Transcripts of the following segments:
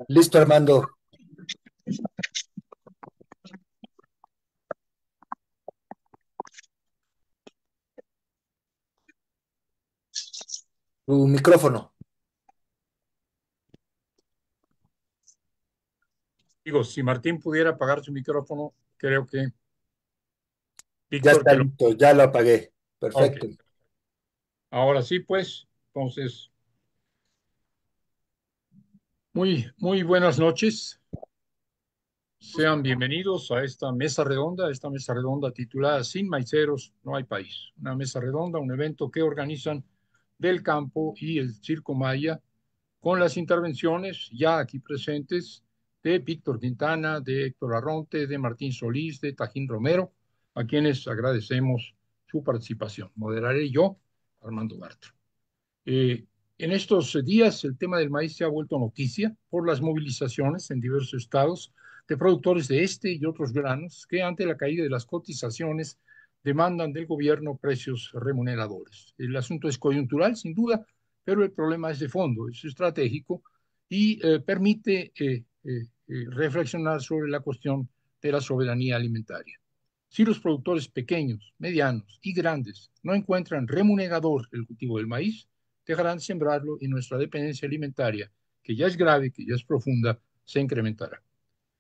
Listo, Armando. Tu micrófono. Digo, si Martín pudiera apagar su micrófono, creo que Ya Víctor está te lo... listo, ya lo apagué. Ok, Perfecto. ahora sí, pues, entonces, muy buenas noches. Sean bienvenidos a esta mesa redonda titulada Sin Maiceros no hay país. Una mesa redonda, un evento que organizan Del Campo y el Circo Maya, con las intervenciones ya aquí presentes de Víctor Quintana, de Héctor Arronte, de Martín Solís, de Tajín Romero, a quienes agradecemos su participación. Moderaré yo, Armando Bartra. En estos días el tema del maíz se ha vuelto noticia por las movilizaciones en diversos estados de productores de este y otros granos que ante la caída de las cotizaciones demandan del gobierno precios remuneradores. El asunto es coyuntural, sin duda, pero el problema es de fondo, es estratégico y permite reflexionar sobre la cuestión de la soberanía alimentaria. Si los productores pequeños, medianos y grandes no encuentran remunerador el cultivo del maíz, dejarán de sembrarlo y nuestra dependencia alimentaria, que ya es grave, que ya es profunda, se incrementará.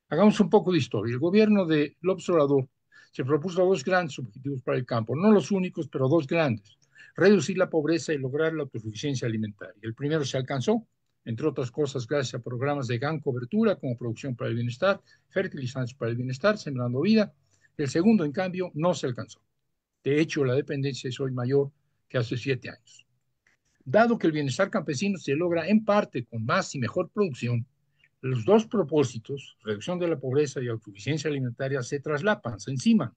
Hagamos un poco de historia. El gobierno de López Obrador se propuso dos grandes objetivos para el campo, no los únicos, pero dos grandes: reducir la pobreza y lograr la autosuficiencia alimentaria. El primero se alcanzó, entre otras cosas, gracias a programas de gran cobertura como Producción para el Bienestar, Fertilizantes para el Bienestar, Sembrando Vida. El segundo, en cambio, no se alcanzó. De hecho, la dependencia es hoy mayor que hace 7 años. Dado que el bienestar campesino se logra en parte con más y mejor producción, los dos propósitos, reducción de la pobreza y autosuficiencia alimentaria, se traslapan, se enciman.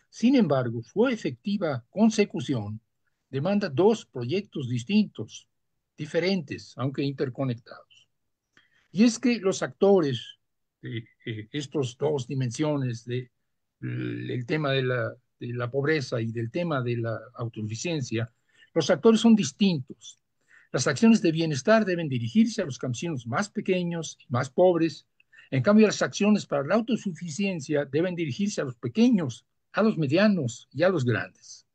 Sin embargo, su efectiva consecución demanda dos proyectos distintos, diferentes, aunque interconectados. Y es que los actores de estas dos dimensiones, del tema de la pobreza y del tema de la autosuficiencia, los actores son distintos. Las acciones de bienestar deben dirigirse a los campesinos más pequeños y más pobres. En cambio, las acciones para la autosuficiencia deben dirigirse a los pequeños, a los medianos y a los grandes.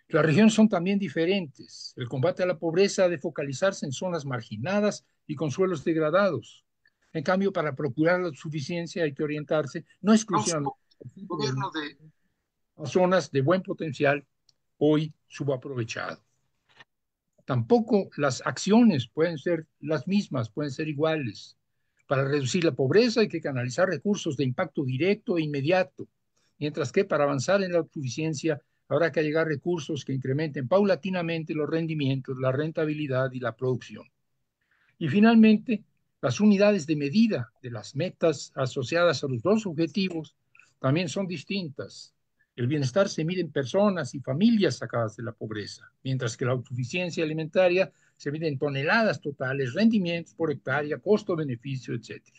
Las regiones son también diferentes. El combate a la pobreza ha de focalizarse en zonas marginadas y con suelos degradados. En cambio, para procurar la suficiencia hay que orientarse no exclusivamente a zonas de buen potencial hoy subaprovechado. Tampoco las acciones pueden ser las mismas, pueden ser iguales. Para reducir la pobreza hay que canalizar recursos de impacto directo e inmediato, mientras que para avanzar en la autosuficiencia habrá que allegar recursos que incrementen paulatinamente los rendimientos, la rentabilidad y la producción. Y finalmente, las unidades de medida de las metas asociadas a los dos objetivos también son distintas. El bienestar se mide en personas y familias sacadas de la pobreza, mientras que la autosuficiencia alimentaria se mide en toneladas totales, rendimientos por hectárea, costo-beneficio, etcétera.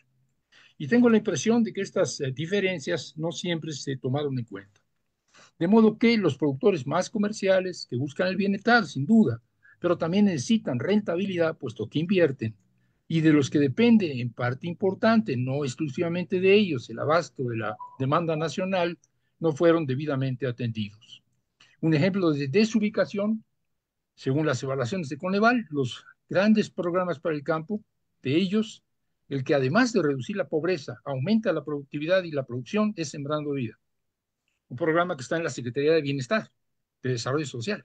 Y tengo la impresión de que estas diferencias no siempre se tomaron en cuenta. De modo que los productores más comerciales, que buscan el bienestar, sin duda, pero también necesitan rentabilidad, puesto que invierten, y de los que depende en parte importante, no exclusivamente de ellos, el abasto de la demanda nacional, no fueron debidamente atendidos. Un ejemplo de desubicación, según las evaluaciones de Coneval, los grandes programas para el campo, de ellos, el que además de reducir la pobreza, aumenta la productividad y la producción, es Sembrando Vida, un programa que está en la Secretaría de Bienestar, de Desarrollo Social.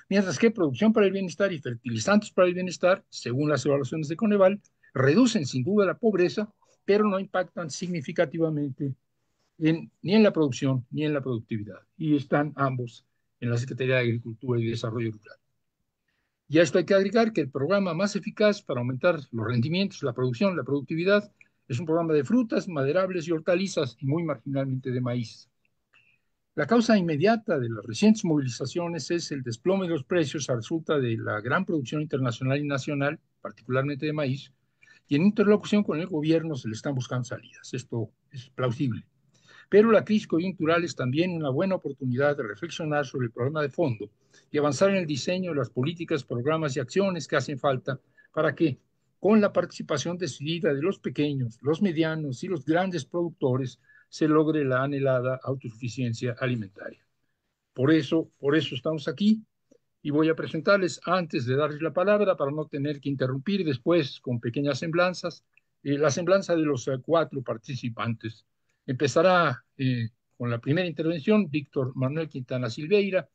Mientras que Producción para el Bienestar y Fertilizantes para el Bienestar, según las evaluaciones de Coneval, reducen sin duda la pobreza, pero no impactan significativamente ni en la producción ni en la productividad. Y están ambos en la Secretaría de Agricultura y Desarrollo Rural. Y a esto hay que agregar que el programa más eficaz para aumentar los rendimientos, la producción, la productividad, es un programa de frutas, maderables y hortalizas y muy marginalmente de maíz. La causa inmediata de las recientes movilizaciones es el desplome de los precios a resulta de la gran producción internacional y nacional, particularmente de maíz, y en interlocución con el gobierno se le están buscando salidas. Esto es plausible. Pero la crisis coyuntural es también una buena oportunidad de reflexionar sobre el problema de fondo y avanzar en el diseño de las políticas, programas y acciones que hacen falta para que, con la participación decidida de los pequeños, los medianos y los grandes productores, se logre la anhelada autosuficiencia alimentaria. Por eso estamos aquí y voy a presentarles, antes de darles la palabra, para no tener que interrumpir después con pequeñas semblanzas, la semblanza de los cuatro participantes. Empezará con la primera intervención Víctor Manuel Quintana Silveira,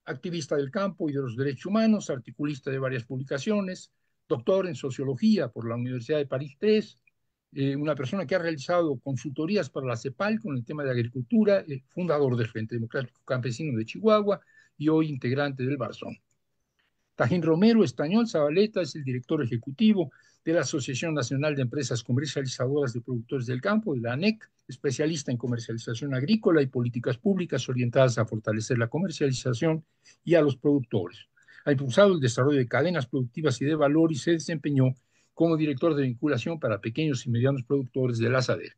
activista del campo y de los derechos humanos, articulista de varias publicaciones, doctor en sociología por la Universidad de París III, una persona que ha realizado consultorías para la CEPAL con el tema de agricultura, fundador del Frente Democrático Campesino de Chihuahua y hoy integrante del Barzón. Tajín Romero Estañol Zabaleta es el director ejecutivo de la Asociación Nacional de Empresas Comercializadoras de Productores del Campo, de la ANEC, especialista en comercialización agrícola y políticas públicas orientadas a fortalecer la comercialización y a los productores. Ha impulsado el desarrollo de cadenas productivas y de valor y se desempeñó como director de vinculación para pequeños y medianos productores de la SADER.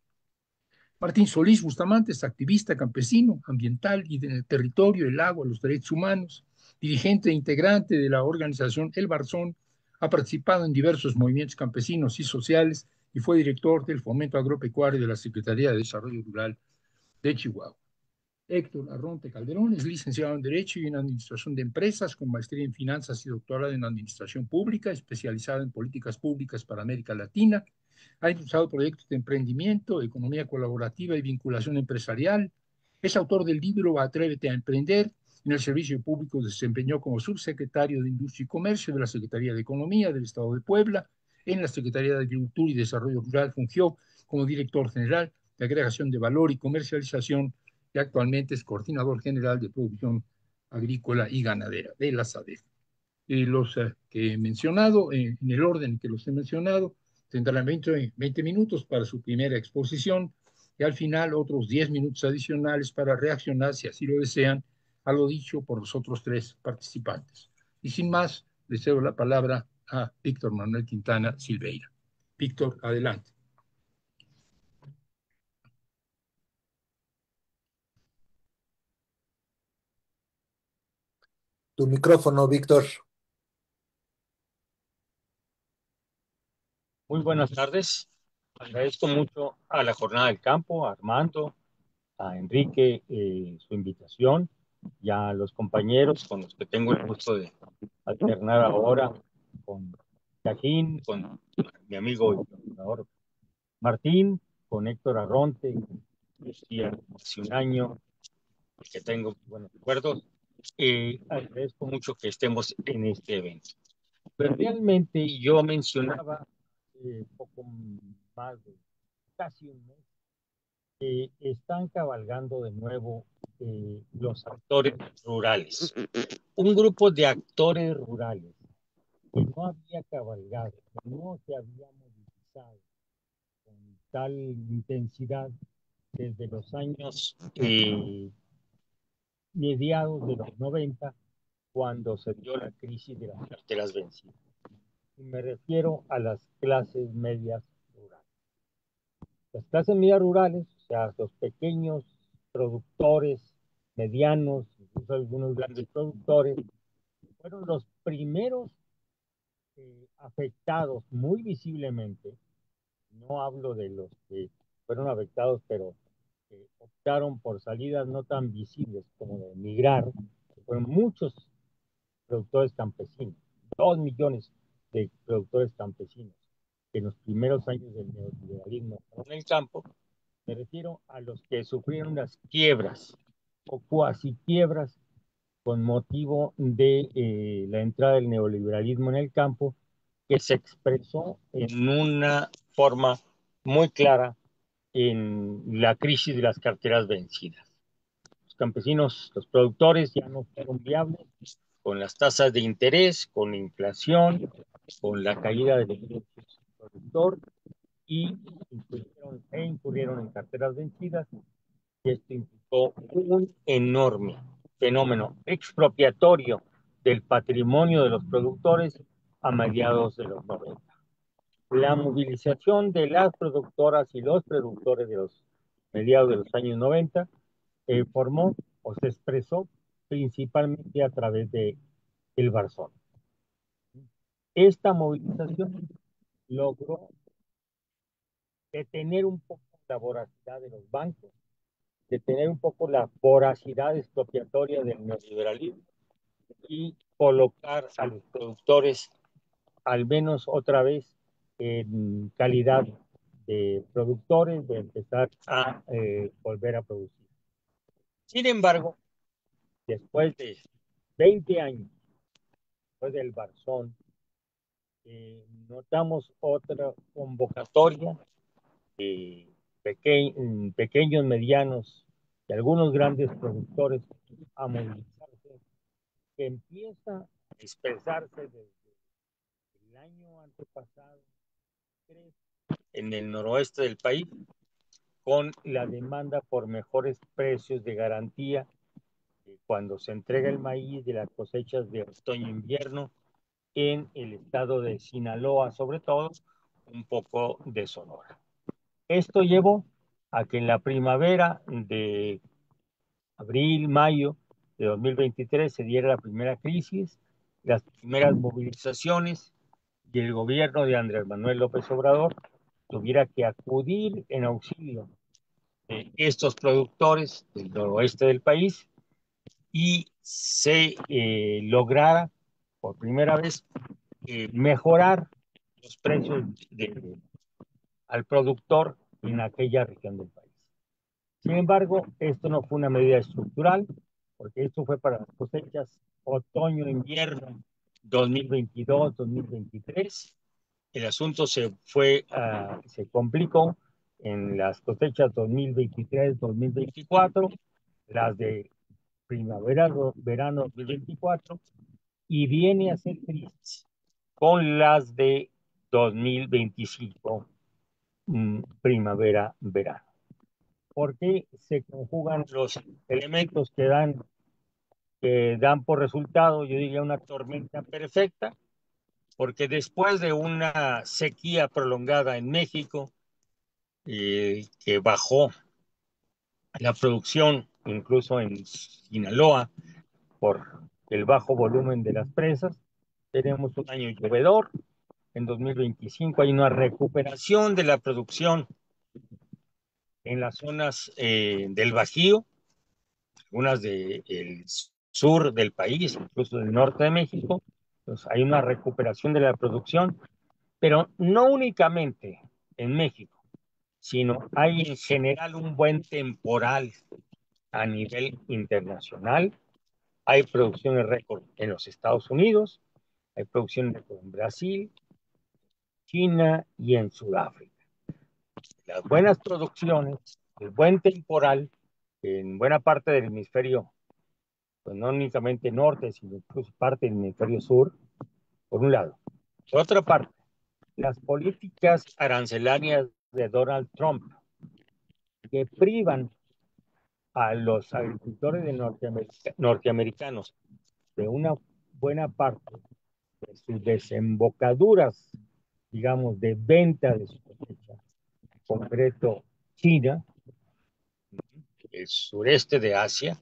Martín Solís Bustamante es activista campesino, ambiental y del territorio, el agua, los derechos humanos, dirigente e integrante de la organización El Barzón, ha participado en diversos movimientos campesinos y sociales y fue director del Fomento Agropecuario de la Secretaría de Desarrollo Rural de Chihuahua. Héctor Arronte Calderón es licenciado en Derecho y en Administración de Empresas, con maestría en Finanzas y doctorado en Administración Pública, especializado en políticas públicas para América Latina. Ha impulsado proyectos de emprendimiento, economía colaborativa y vinculación empresarial. Es autor del libro Atrévete a Emprender. En el servicio público se desempeñó como subsecretario de Industria y Comercio de la Secretaría de Economía del Estado de Puebla. En la Secretaría de Agricultura y Desarrollo Rural fungió como director general de agregación de valor y comercialización y actualmente es coordinador general de producción agrícola y ganadera de la SADEF. Los que he mencionado, en el orden en que los he mencionado, tendrán 20 minutos para su primera exposición y al final otros 10 minutos adicionales para reaccionar, si así lo desean, a lo dicho por los otros tres participantes. Y sin más, le cedo la palabra a Víctor Manuel Quintana Silveira. Víctor, adelante. Tu micrófono, Víctor. Muy buenas tardes. Agradezco mucho a la Jornada del Campo, a Armando, a Enrique, su invitación y a los compañeros con los que tengo el gusto de alternar ahora, con Tajín, con mi amigo y colaborador Martín, con Héctor Arronte, y hace un año que tengo buenos recuerdos. Agradezco mucho que estemos en este evento. Pero realmente yo mencionaba poco más de casi un mes, están cabalgando de nuevo los actores rurales. Un grupo de actores rurales que no había cabalgado, que no se había movilizado con tal intensidad desde los años mediados de los 90, cuando se dio la crisis de las carteras vencidas. Y me refiero a las clases medias rurales. Las clases medias rurales, o sea, los pequeños productores, medianos, incluso algunos grandes productores, fueron los primeros afectados muy visiblemente. No hablo de los que fueron afectados, pero optaron por salidas no tan visibles como de emigrar, que fueron muchos productores campesinos, 2 millones de productores campesinos, que en los primeros años del neoliberalismo en el campo. Me refiero a los que sufrieron las quiebras o cuasi quiebras con motivo de la entrada del neoliberalismo en el campo, que se expresó en una forma muy clara en la crisis de las carteras vencidas. Los campesinos, los productores ya no fueron viables con las tasas de interés, con la inflación, con la caída del productor y incurrieron en carteras vencidas, y esto implicó un enorme fenómeno expropiatorio del patrimonio de los productores a mediados de los 90. La movilización de las productoras y los productores de los mediados de los años 90, formó o se expresó principalmente a través de el Barzón. Esta movilización logró detener un poco la voracidad de los bancos, detener un poco la voracidad expropiatoria del neoliberalismo y colocar a los productores al menos otra vez en calidad de productores, de empezar a volver a producir. Sin embargo, después de 20 años, después del Barzón, notamos otra convocatoria de pequeños, medianos y algunos grandes productores a movilizarse, que empieza a expresarse desde el año antepasado en el noroeste del país, con la demanda por mejores precios de garantía cuando se entrega el maíz de las cosechas de otoño-invierno en el estado de Sinaloa, sobre todo, un poco de Sonora. Esto llevó a que en la primavera de abril, mayo de 2023 se diera la primera crisis, las primeras movilizaciones, y el gobierno de Andrés Manuel López Obrador tuviera que acudir en auxilio de estos productores del noroeste del país y se lograra por primera vez mejorar los precios al productor en aquella región del país. Sin embargo, esto no fue una medida estructural, porque esto fue para las cosechas otoño-invierno 2022-2023. El asunto se complicó en las cosechas 2023-2024, las de primavera-verano 2024, y viene a ser crisis con las de 2025, primavera-verano. ¿Por qué se conjugan los elementos que dan por resultado, yo diría, una tormenta perfecta? Porque después de una sequía prolongada en México, que bajó la producción, incluso en Sinaloa, por el bajo volumen de las presas, tenemos un año llovedor. En 2025 hay una recuperación de la producción en las zonas del Bajío, algunas del sur del país, incluso del norte de México. Entonces, hay una recuperación de la producción, pero no únicamente en México, sino hay en general un buen temporal a nivel internacional. Hay producciones récord en los Estados Unidos, hay producciones récord en Brasil, China y en Sudáfrica. Las buenas producciones, el buen temporal en buena parte del hemisferio, pues no únicamente norte, sino incluso parte del hemisferio sur, por un lado. Por otra parte, las políticas arancelarias de Donald Trump, que privan a los agricultores norteamericanos de una buena parte de sus desembocaduras, digamos, de venta de su cosecha, en concreto China, el sureste de Asia,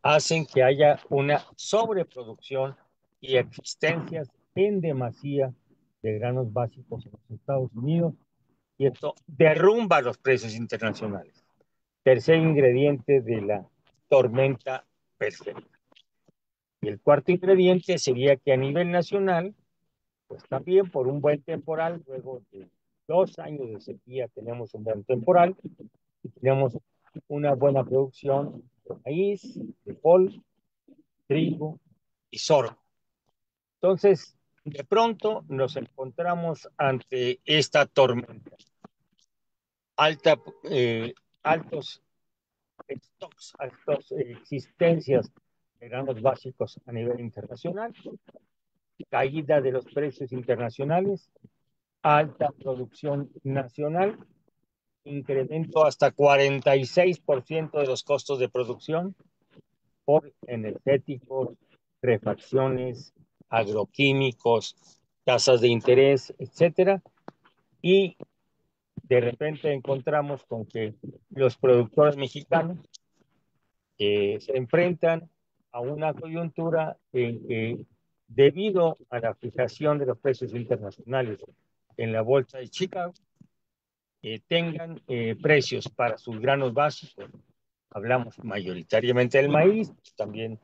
hacen que haya una sobreproducción y existencias en demasía de granos básicos en los Estados Unidos, y esto derrumba los precios internacionales. Tercer ingrediente de la tormenta perfecta. Y el cuarto ingrediente sería que a nivel nacional, pues también por un buen temporal, luego de 2 años de sequía tenemos un buen temporal y tenemos una buena producción de maíz, de col, trigo y sorgo. Entonces, de pronto nos encontramos ante esta tormenta. Altos stocks, altas existencias de granos básicos a nivel internacional, caída de los precios internacionales, alta producción nacional, incremento hasta 46% de los costos de producción por energéticos, refacciones, agroquímicos, tasas de interés, etcétera, y de repente encontramos con que los productores mexicanos se enfrentan a una coyuntura en que, debido a la fijación de los precios internacionales en la bolsa de Chicago, tengan precios para sus granos básicos. Hablamos mayoritariamente del maíz, también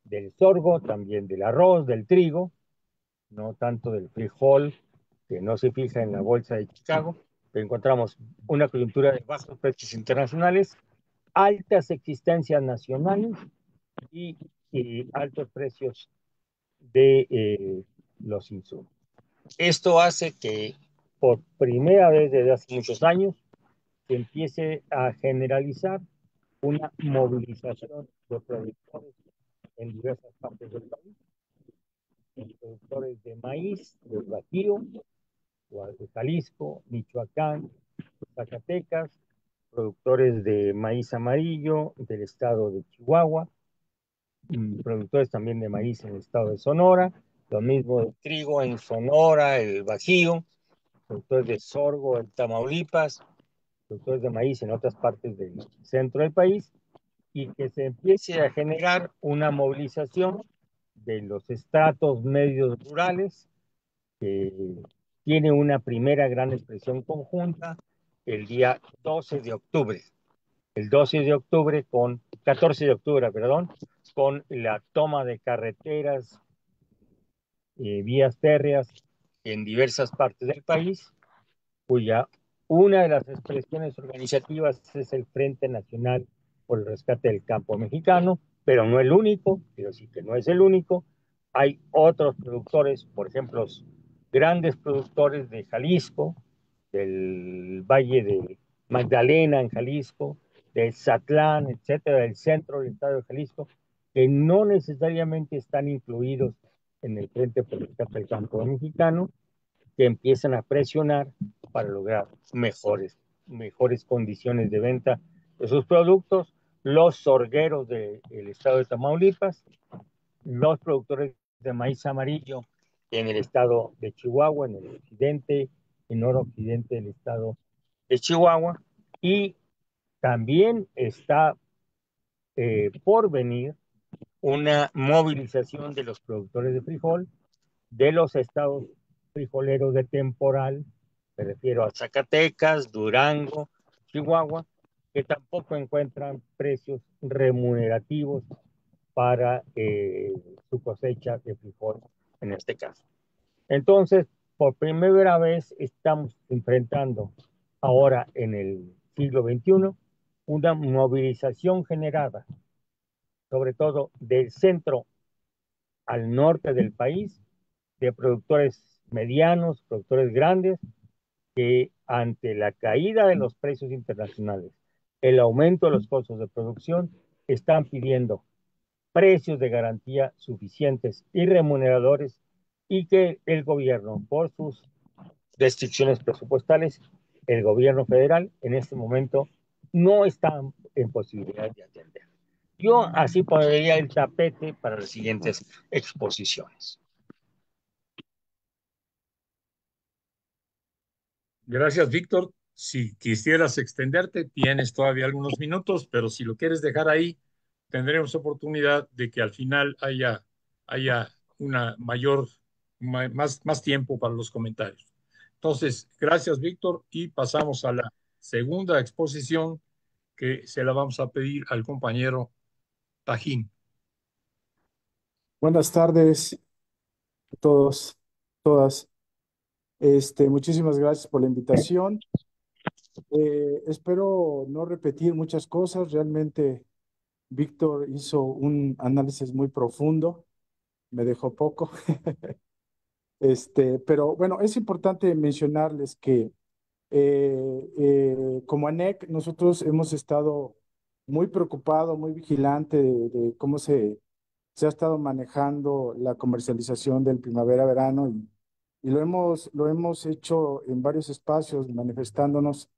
del sorgo, también del arroz, del trigo, no tanto del frijol, que no se fija en la bolsa de Chicago. Encontramos una coyuntura de bajos precios internacionales, altas existencias nacionales y altos precios de los insumos. Esto hace que por primera vez desde hace muchos años se empiece a generalizar una movilización de productores en diversas partes del país, los productores de maíz, del Bajío, de Jalisco, Michoacán, Zacatecas, productores de maíz amarillo del estado de Chihuahua, productores también de maíz en el estado de Sonora, lo mismo de trigo en Sonora, el Bajío, productores de sorgo en Tamaulipas, productores de maíz en otras partes del centro del país, y que se empiece a generar una movilización de los estratos medios rurales, que tiene una primera gran expresión conjunta el día 12 de octubre. El 12 de octubre con, 14 de octubre, perdón, con la toma de carreteras, vías férreas en diversas partes del país, cuya una de las expresiones organizativas es el Frente Nacional por el Rescate del Campo Mexicano, pero no el único, pero sí que no es el único. Hay otros productores, por ejemplo, grandes productores de Jalisco, del Valle de Magdalena en Jalisco, de Zatlán, etcétera, del centro del estado de Jalisco, que no necesariamente están incluidos en el Frente por el Rescate del Campo Mexicano, que empiezan a presionar para lograr mejores condiciones de venta de sus productos, los sorgueros del estado de Tamaulipas, los productores de maíz amarillo en el estado de Chihuahua, en el occidente, en noroccidente del estado de Chihuahua, y también está por venir una movilización de los productores de frijol de los estados frijoleros de temporal, me refiero a Zacatecas, Durango, Chihuahua, que tampoco encuentran precios remunerativos para su cosecha de frijol en este caso. Entonces, por primera vez estamos enfrentando ahora en el siglo XXI una movilización generada, sobre todo del centro al norte del país, de productores medianos, productores grandes, que ante la caída de los precios internacionales, el aumento de los costos de producción, están pidiendo precios de garantía suficientes y remuneradores, y que el gobierno, por sus restricciones presupuestales, el gobierno federal en este momento no está en posibilidad de atender. Yo así pondría el tapete para las siguientes exposiciones. Gracias, Víctor. Si quisieras extenderte, tienes todavía algunos minutos, pero si lo quieres dejar ahí, tendremos oportunidad de que al final haya una más tiempo para los comentarios. Entonces, gracias, Víctor, y pasamos a la segunda exposición que se la vamos a pedir al compañero Tajín. Buenas tardes a todos, todas. Muchísimas gracias por la invitación. Espero no repetir muchas cosas. Realmente Víctor hizo un análisis muy profundo, me dejó poco. Pero bueno, es importante mencionarles que como ANEC nosotros hemos estado muy preocupados, muy vigilante de cómo se ha estado manejando la comercialización del primavera-verano y lo hemos hecho en varios espacios manifestándonos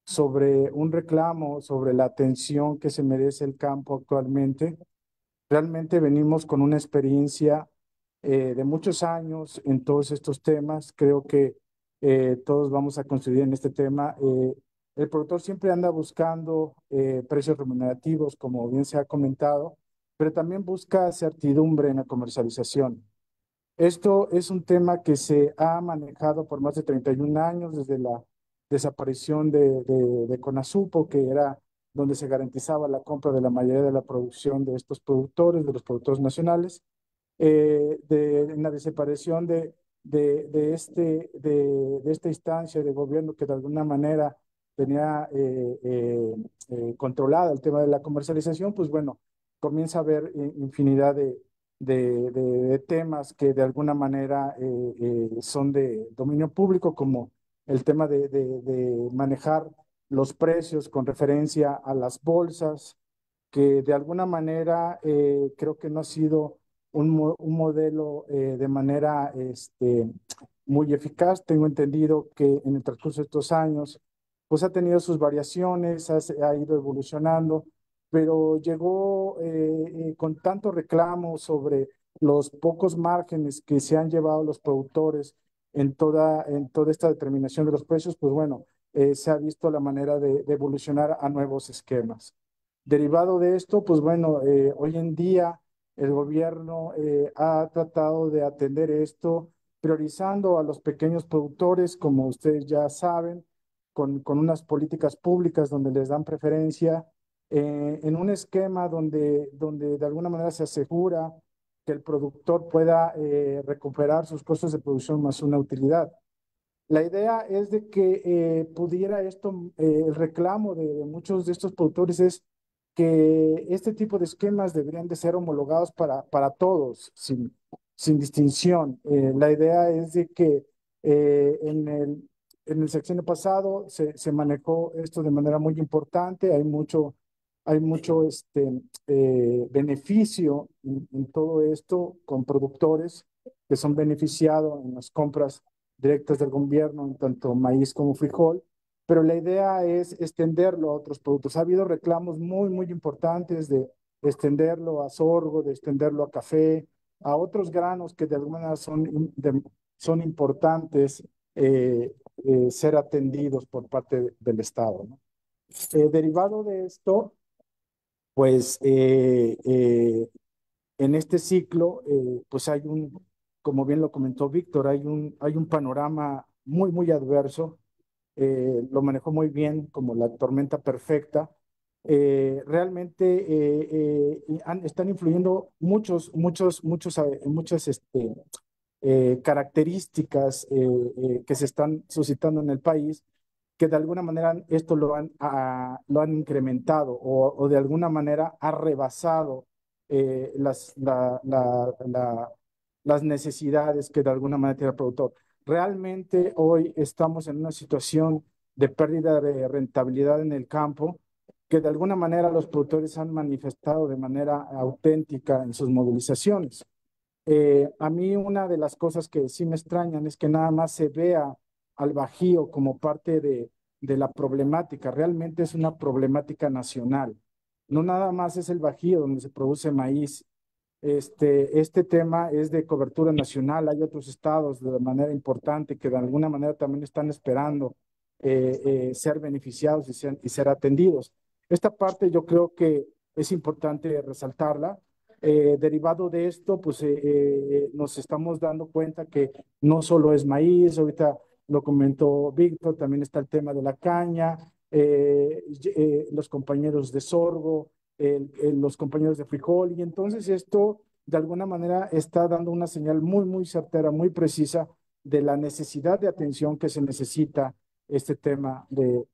sobre un reclamo, sobre la atención que se merece el campo actualmente. Realmente venimos con una experiencia de muchos años en todos estos temas. Creo que todos vamos a coincidir en este tema. El productor siempre anda buscando precios remunerativos, como bien se ha comentado, pero también busca certidumbre en la comercialización. Esto es un tema que se ha manejado por más de 31 años, desde la desaparición de Conasupo, que era donde se garantizaba la compra de la mayoría de la producción de estos productores, de los productores nacionales, en la desaparición de esta instancia de gobierno que de alguna manera tenía controlada el tema de la comercialización, pues bueno, comienza a haber infinidad de temas que de alguna manera son de dominio público, como el tema de manejar los precios con referencia a las bolsas, que de alguna manera creo que no ha sido un modelo de manera muy eficaz. Tengo entendido que en el transcurso de estos años, pues ha tenido sus variaciones, ha ido evolucionando, pero llegó con tanto reclamo sobre los pocos márgenes que se han llevado los productores en toda esta determinación de los precios, pues bueno, se ha visto la manera de evolucionar a nuevos esquemas. Derivado de esto, pues bueno, hoy en día el gobierno ha tratado de atender esto, priorizando a los pequeños productores, como ustedes ya saben, con unas políticas públicas donde les dan preferencia, en un esquema donde de alguna manera se asegura que el productor pueda recuperar sus costos de producción más una utilidad. La idea es de que pudiera esto, el reclamo de muchos de estos productores es que este tipo de esquemas deberían de ser homologados para todos, sin distinción. La idea es de que en el sexenio pasado se manejó esto de manera muy importante, hay mucho beneficio en todo esto con productores que son beneficiados en las compras directas del gobierno, en tanto maíz como frijol, pero la idea es extenderlo a otros productos. Ha habido reclamos muy, muy importantes de extenderlo a sorgo, de extenderlo a café, a otros granos que de alguna manera son importantes ser atendidos por parte del Estado, ¿no? Derivado de esto, pues en este ciclo, pues como bien lo comentó Víctor, hay un panorama muy, muy adverso. Lo manejó muy bien como la tormenta perfecta. Realmente están influyendo muchas características que se están suscitando en el país, que de alguna manera esto lo han incrementado o de alguna manera ha rebasado las necesidades que de alguna manera tiene el productor. Realmente hoy estamos en una situación de pérdida de rentabilidad en el campo, que de alguna manera los productores han manifestado de manera auténtica en sus movilizaciones. A mí una de las cosas que sí me extrañan es que nada más se vea al Bajío como parte de la problemática. Realmente es una problemática nacional. No nada más es el Bajío donde se produce maíz. Este tema es de cobertura nacional. Hay otros estados de manera importante que de alguna manera también están esperando ser beneficiados y ser atendidos. Esta parte yo creo que es importante resaltarla. Derivado de esto, pues nos estamos dando cuenta que no solo es maíz, ahorita lo comentó Víctor, también está el tema de la caña, los compañeros de sorgo, los compañeros de frijol, y entonces esto de alguna manera está dando una señal muy, muy certera, muy precisa de la necesidad de atención que se necesita este tema de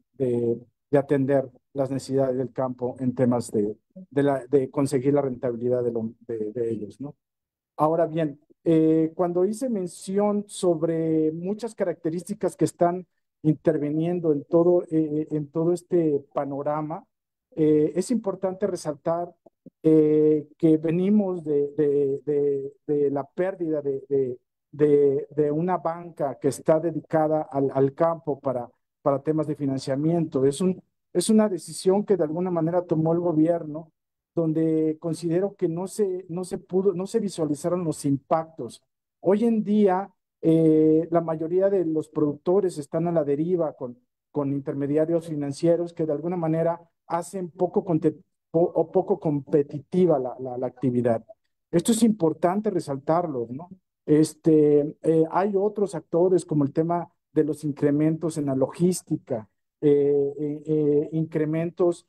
atender las necesidades del campo en temas de conseguir la rentabilidad de ellos, ¿no? Ahora bien, cuando hice mención sobre muchas características que están interviniendo en todo este panorama, es importante resaltar que venimos de la pérdida de una banca que está dedicada al campo para temas de financiamiento. Es una decisión que de alguna manera tomó el gobierno, donde considero que no se visualizaron los impactos. Hoy en día La mayoría de los productores están a la deriva con intermediarios financieros que de alguna manera hacen poco competitiva la actividad. Esto es importante resaltarlo, ¿no? Hay otros actores como el tema de los incrementos en la logística, incrementos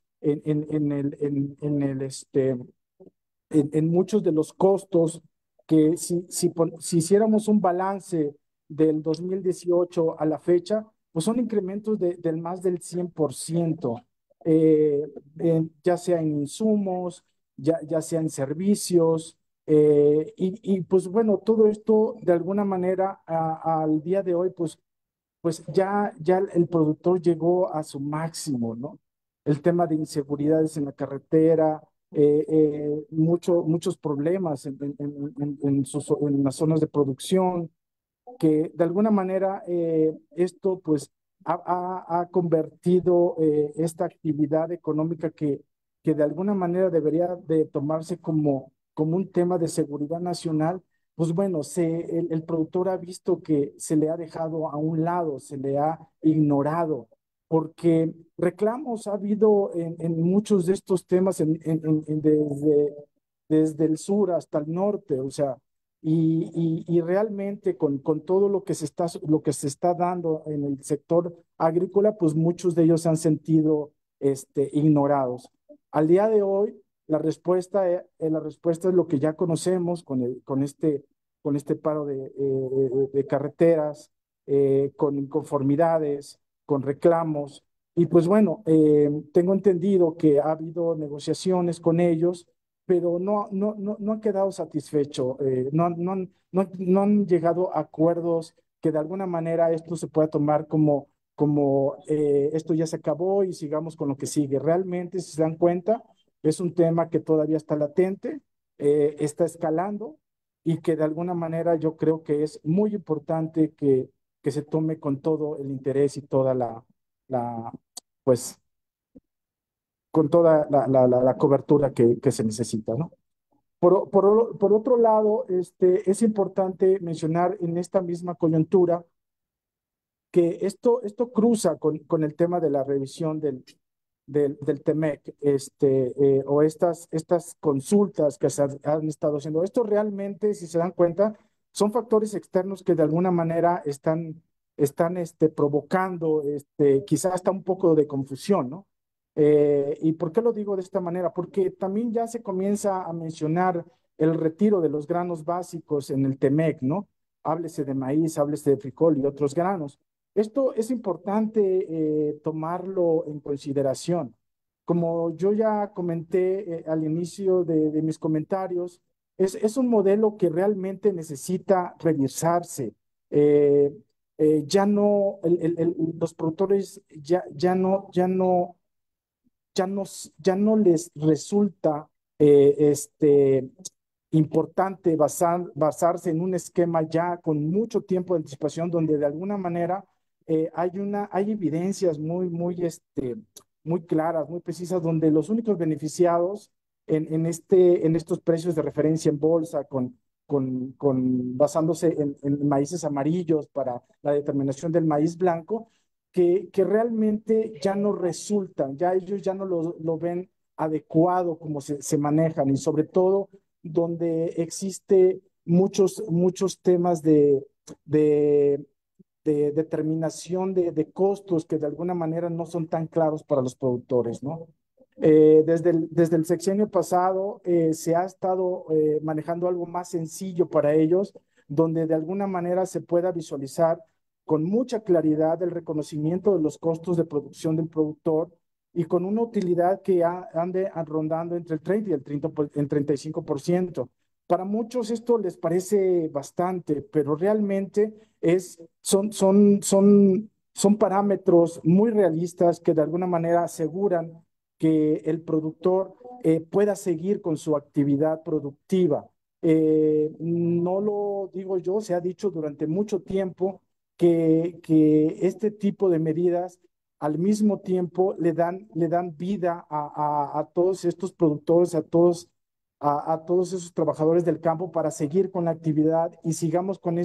en muchos de los costos que si hiciéramos un balance del 2018 a la fecha, pues son incrementos del más del 100%, ya sea en insumos, ya sea en servicios, pues bueno, todo esto de alguna manera al día de hoy, pues ya el productor llegó a su máximo, ¿no? El tema de inseguridades en la carretera, muchos problemas en las zonas de producción, que de alguna manera esto pues ha convertido esta actividad económica que de alguna manera debería de tomarse como un tema de seguridad nacional, pues bueno, el productor ha visto que se le ha dejado a un lado, se le ha ignorado, porque reclamos ha habido en muchos de estos temas desde el sur hasta el norte, o sea, y realmente con todo lo que se está dando en el sector agrícola, pues muchos de ellos se han sentido ignorados. Al día de hoy, la respuesta es lo que ya conocemos con este paro de carreteras, con inconformidades, con reclamos. Y pues bueno, tengo entendido que ha habido negociaciones con ellos, pero no han quedado satisfechos, no han llegado a acuerdos que de alguna manera esto se pueda tomar como esto ya se acabó y sigamos con lo que sigue. Realmente, si se dan cuenta, es un tema que todavía está latente, está escalando y que de alguna manera yo creo que es muy importante que se tome con todo el interés y toda la pues con toda la cobertura que se necesita, ¿no? Por otro lado, es importante mencionar en esta misma coyuntura que esto cruza con el tema de la revisión del TEMEC, o estas consultas que se han estado haciendo. Esto realmente, si se dan cuenta, son factores externos que de alguna manera están provocando quizás hasta un poco de confusión, ¿no? ¿Y por qué lo digo de esta manera? Porque también ya se comienza a mencionar el retiro de los granos básicos en el TEMEC, ¿no? Háblese de maíz, háblese de frijol y otros granos. Esto es importante tomarlo en consideración. Como yo ya comenté al inicio de mis comentarios, es un modelo que realmente necesita revisarse. Eh, ya no, los productores ya no les resulta importante basarse en un esquema ya con mucho tiempo de anticipación, donde de alguna manera hay evidencias muy claras, muy precisas, donde los únicos beneficiados en estos precios de referencia en bolsa, basándose en maíces amarillos para la determinación del maíz blanco, que realmente ya no resultan, ya ellos ya no lo ven adecuado como se manejan, y sobre todo donde existe muchos temas de, de determinación de costos que de alguna manera no son tan claros para los productores, ¿no? Desde el sexenio pasado se ha estado manejando algo más sencillo para ellos, donde de alguna manera se pueda visualizar con mucha claridad el reconocimiento de los costos de producción del productor y con una utilidad que ande rondando entre el 30 y el 35%. Para muchos esto les parece bastante, pero realmente son parámetros muy realistas que de alguna manera aseguran que el productor pueda seguir con su actividad productiva. No lo digo yo, se ha dicho durante mucho tiempo que este tipo de medidas al mismo tiempo le dan vida a todos estos productores, a todos esos trabajadores del campo para seguir con la actividad y sigamos con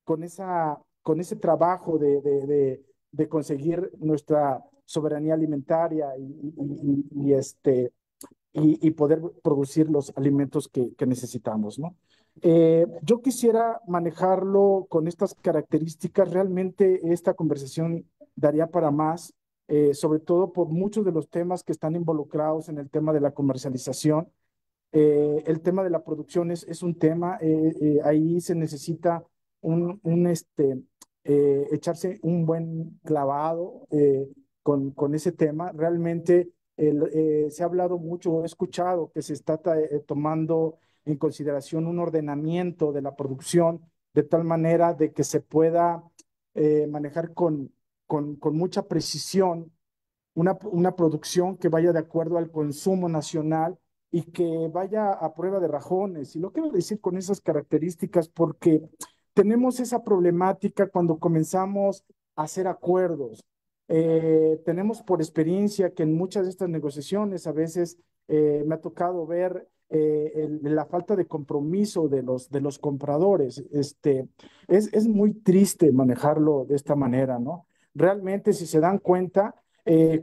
con ese trabajo de conseguir nuestra soberanía alimentaria y poder producir los alimentos que necesitamos, ¿no? Yo quisiera manejarlo con estas características. Realmente esta conversación daría para más, sobre todo por muchos de los temas que están involucrados en el tema de la comercialización. El tema de la producción es un tema, ahí se necesita echarse un buen clavado con ese tema. Realmente se ha hablado mucho, he escuchado que se está tomando en consideración un ordenamiento de la producción de tal manera de que se pueda manejar con mucha precisión una producción que vaya de acuerdo al consumo nacional y que vaya a prueba de rajones. Y lo quiero decir con esas características porque tenemos esa problemática cuando comenzamos a hacer acuerdos. Tenemos por experiencia que en muchas de estas negociaciones a veces me ha tocado ver la falta de compromiso de los compradores. Es muy triste manejarlo de esta manera, ¿no? Realmente, si se dan cuenta,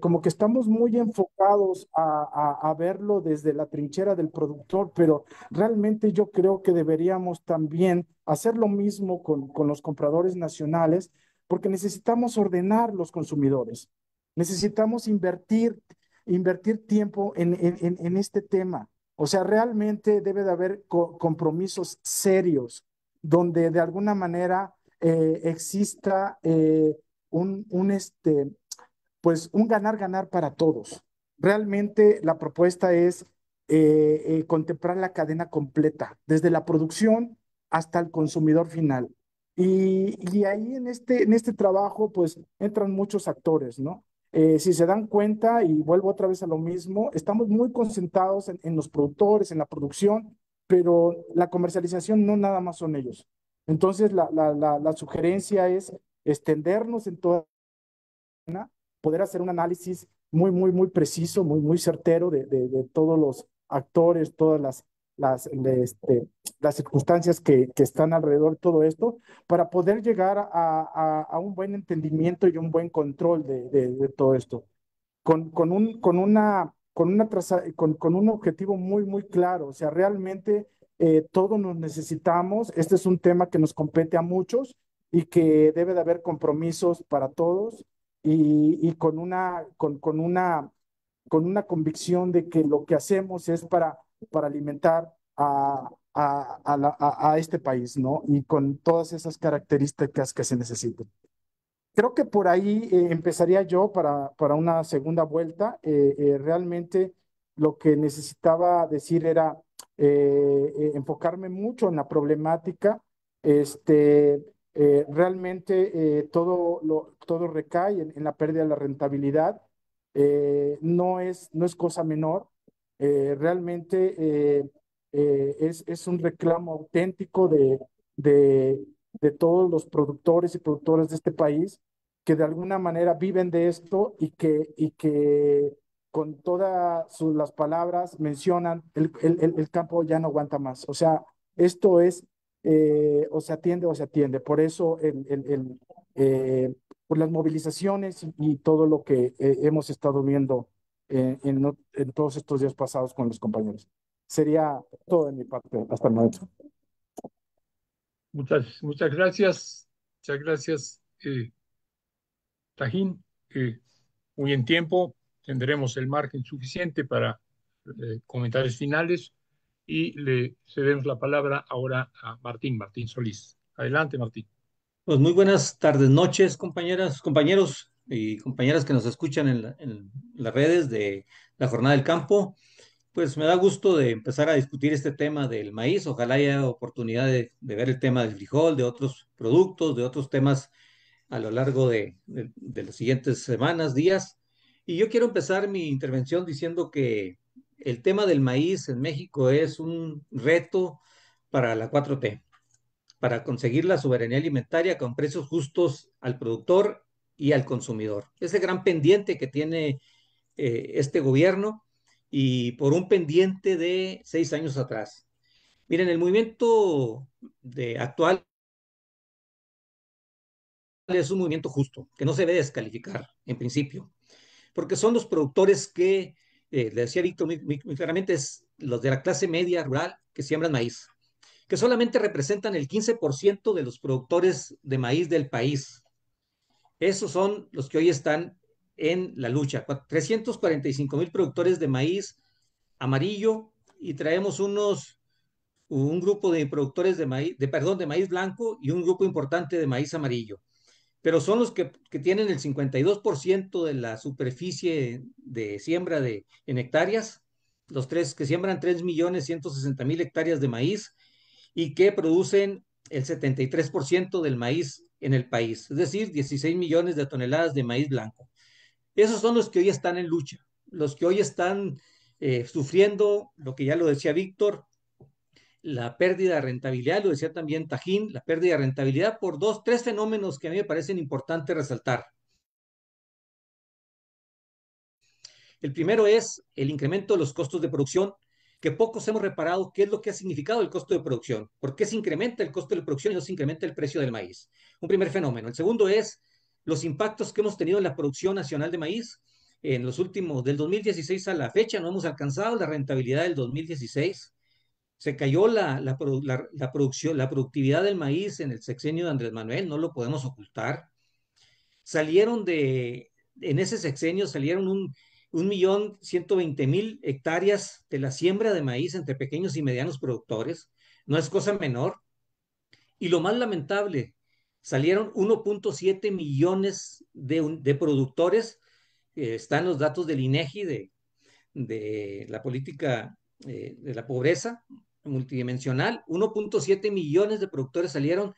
como que estamos muy enfocados a verlo desde la trinchera del productor, pero realmente yo creo que deberíamos también hacer lo mismo con los compradores nacionales, porque necesitamos ordenar los consumidores, necesitamos invertir tiempo en este tema. O sea, realmente debe de haber compromisos serios donde de alguna manera exista pues un ganar-ganar para todos. Realmente la propuesta es contemplar la cadena completa, desde la producción hasta el consumidor final. Y ahí en este trabajo, pues entran muchos actores, ¿no? Si se dan cuenta, y vuelvo otra vez a lo mismo, estamos muy concentrados en los productores, en la producción, pero la comercialización no nada más son ellos. Entonces, la sugerencia es extendernos en toda poder hacer un análisis muy preciso, muy certero de todos los actores, todas las circunstancias que están alrededor de todo esto, para poder llegar a un buen entendimiento y un buen control de todo esto. Con un objetivo muy claro. O sea, realmente todos nos necesitamos. Este es un tema que nos compete a muchos y que debe de haber compromisos para todos y con una convicción de que lo que hacemos es para alimentar a este país, ¿no? Y con todas esas características que se necesitan. Creo que por ahí empezaría yo para una segunda vuelta. Realmente lo que necesitaba decir era enfocarme mucho en la problemática. Realmente todo recae en la pérdida de la rentabilidad. No es cosa menor. Realmente es un reclamo auténtico de, de todos los productores y productoras de este país que de alguna manera viven de esto y que con todas las palabras mencionan el campo ya no aguanta más. O sea, esto es o se atiende o se atiende. Por eso por las movilizaciones y todo lo que hemos estado viendo en todos estos días pasados con los compañeros. Sería todo de mi parte hasta el momento. Muchas gracias. Muchas gracias, Tajín. Muy en tiempo, tendremos el margen suficiente para comentarios finales y le cedemos la palabra ahora a Martín Solís. Adelante, Martín. Pues muy buenas tardes, noches, compañeras, compañeros y compañeras que nos escuchan en las redes de la Jornada del Campo. Pues me da gusto de empezar a discutir este tema del maíz. Ojalá haya oportunidad de ver el tema del frijol, de otros productos, de otros temas a lo largo de las siguientes semanas, días. Y yo quiero empezar mi intervención diciendo que el tema del maíz en México es un reto para la 4T, para conseguir la soberanía alimentaria con precios justos al productor y al consumidor. Ese gran pendiente que tiene este gobierno y por un pendiente de 6 años atrás. Miren, el movimiento actual es un movimiento justo, que no se debe descalificar en principio, porque son los productores que, le decía Víctor muy claramente, es los de la clase media rural que siembran maíz, que solamente representan el 15% de los productores de maíz del país. Esos son los que hoy están en la lucha. 345,000 productores de maíz amarillo y traemos un grupo de productores de maíz, de maíz blanco y un grupo importante de maíz amarillo. Pero son los que tienen el 52% de la superficie de siembra en hectáreas, los tres que siembran 3.160.000 hectáreas de maíz y que producen el 73% del maíz en el país, es decir, 16 millones de toneladas de maíz blanco. Esos son los que hoy están en lucha, los que hoy están sufriendo, lo que ya lo decía Víctor, la pérdida de rentabilidad, lo decía también Tajín, la pérdida de rentabilidad por tres fenómenos que a mí me parecen importantes resaltar. El primero es el incremento de los costos de producción, que pocos hemos reparado qué es lo que ha significado el costo de producción, por qué se incrementa el costo de producción y no se incrementa el precio del maíz. Un primer fenómeno. El segundo es los impactos que hemos tenido en la producción nacional de maíz. En los últimos, del 2016 a la fecha, no hemos alcanzado la rentabilidad del 2016. Se cayó la producción, la productividad del maíz en el sexenio de Andrés Manuel, no lo podemos ocultar. En ese sexenio salieron 1.120.000 hectáreas de la siembra de maíz entre pequeños y medianos productores. No es cosa menor. Y lo más lamentable, salieron 1.7 millones de productores. Están los datos del INEGI de la política de la pobreza multidimensional. 1.7 millones de productores salieron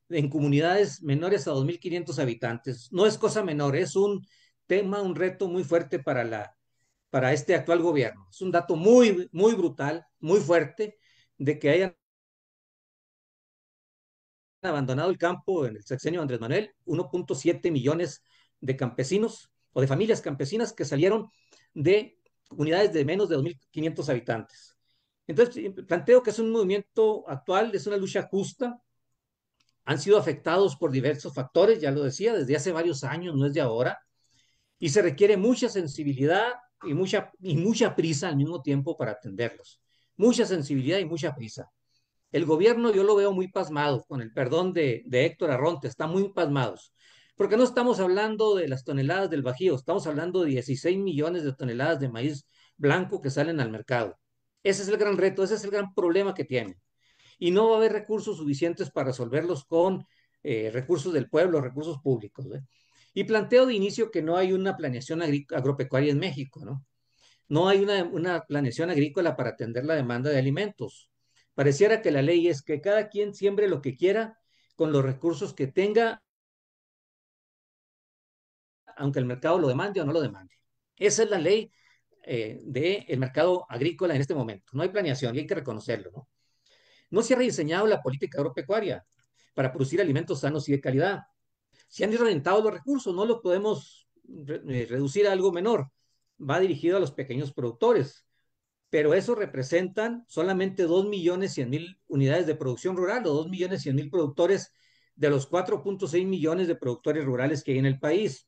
en comunidades menores a 2.500 habitantes. No es cosa menor, es un tema, un reto muy fuerte para este actual gobierno. Es un dato muy, muy brutal, muy fuerte, de que hayan abandonado el campo en el sexenio de Andrés Manuel 1.7 millones de campesinos o de familias campesinas que salieron de unidades de menos de 2.500 habitantes. Entonces, planteo que es un movimiento actual, es una lucha justa. Han sido afectados por diversos factores, ya lo decía, desde hace varios años, no es de ahora, y se requiere mucha sensibilidad y mucha prisa al mismo tiempo para atenderlos. Mucha sensibilidad y mucha prisa. El gobierno yo lo veo muy pasmado, con el perdón de Héctor Arronte, está muy pasmados, porque no estamos hablando de las toneladas del Bajío, estamos hablando de 16 millones de toneladas de maíz blanco que salen al mercado. Ese es el gran reto, ese es el gran problema que tienen. Y no va a haber recursos suficientes para resolverlos con recursos del pueblo, recursos públicos. Y planteo de inicio que no hay una planeación agropecuaria en México, ¿no? No hay una planeación agrícola para atender la demanda de alimentos. Pareciera que la ley es que cada quien siembre lo que quiera con los recursos que tenga, aunque el mercado lo demande o no lo demande. Esa es la ley del mercado agrícola en este momento. No hay planeación y hay que reconocerlo, ¿no? No se ha rediseñado la política agropecuaria para producir alimentos sanos y de calidad. Se han orientado los recursos, no los podemos reducir a algo menor. Va dirigido a los pequeños productores, pero eso representan solamente 2.100.000 unidades de producción rural o 2.100.000 productores de los 4.6 millones de productores rurales que hay en el país,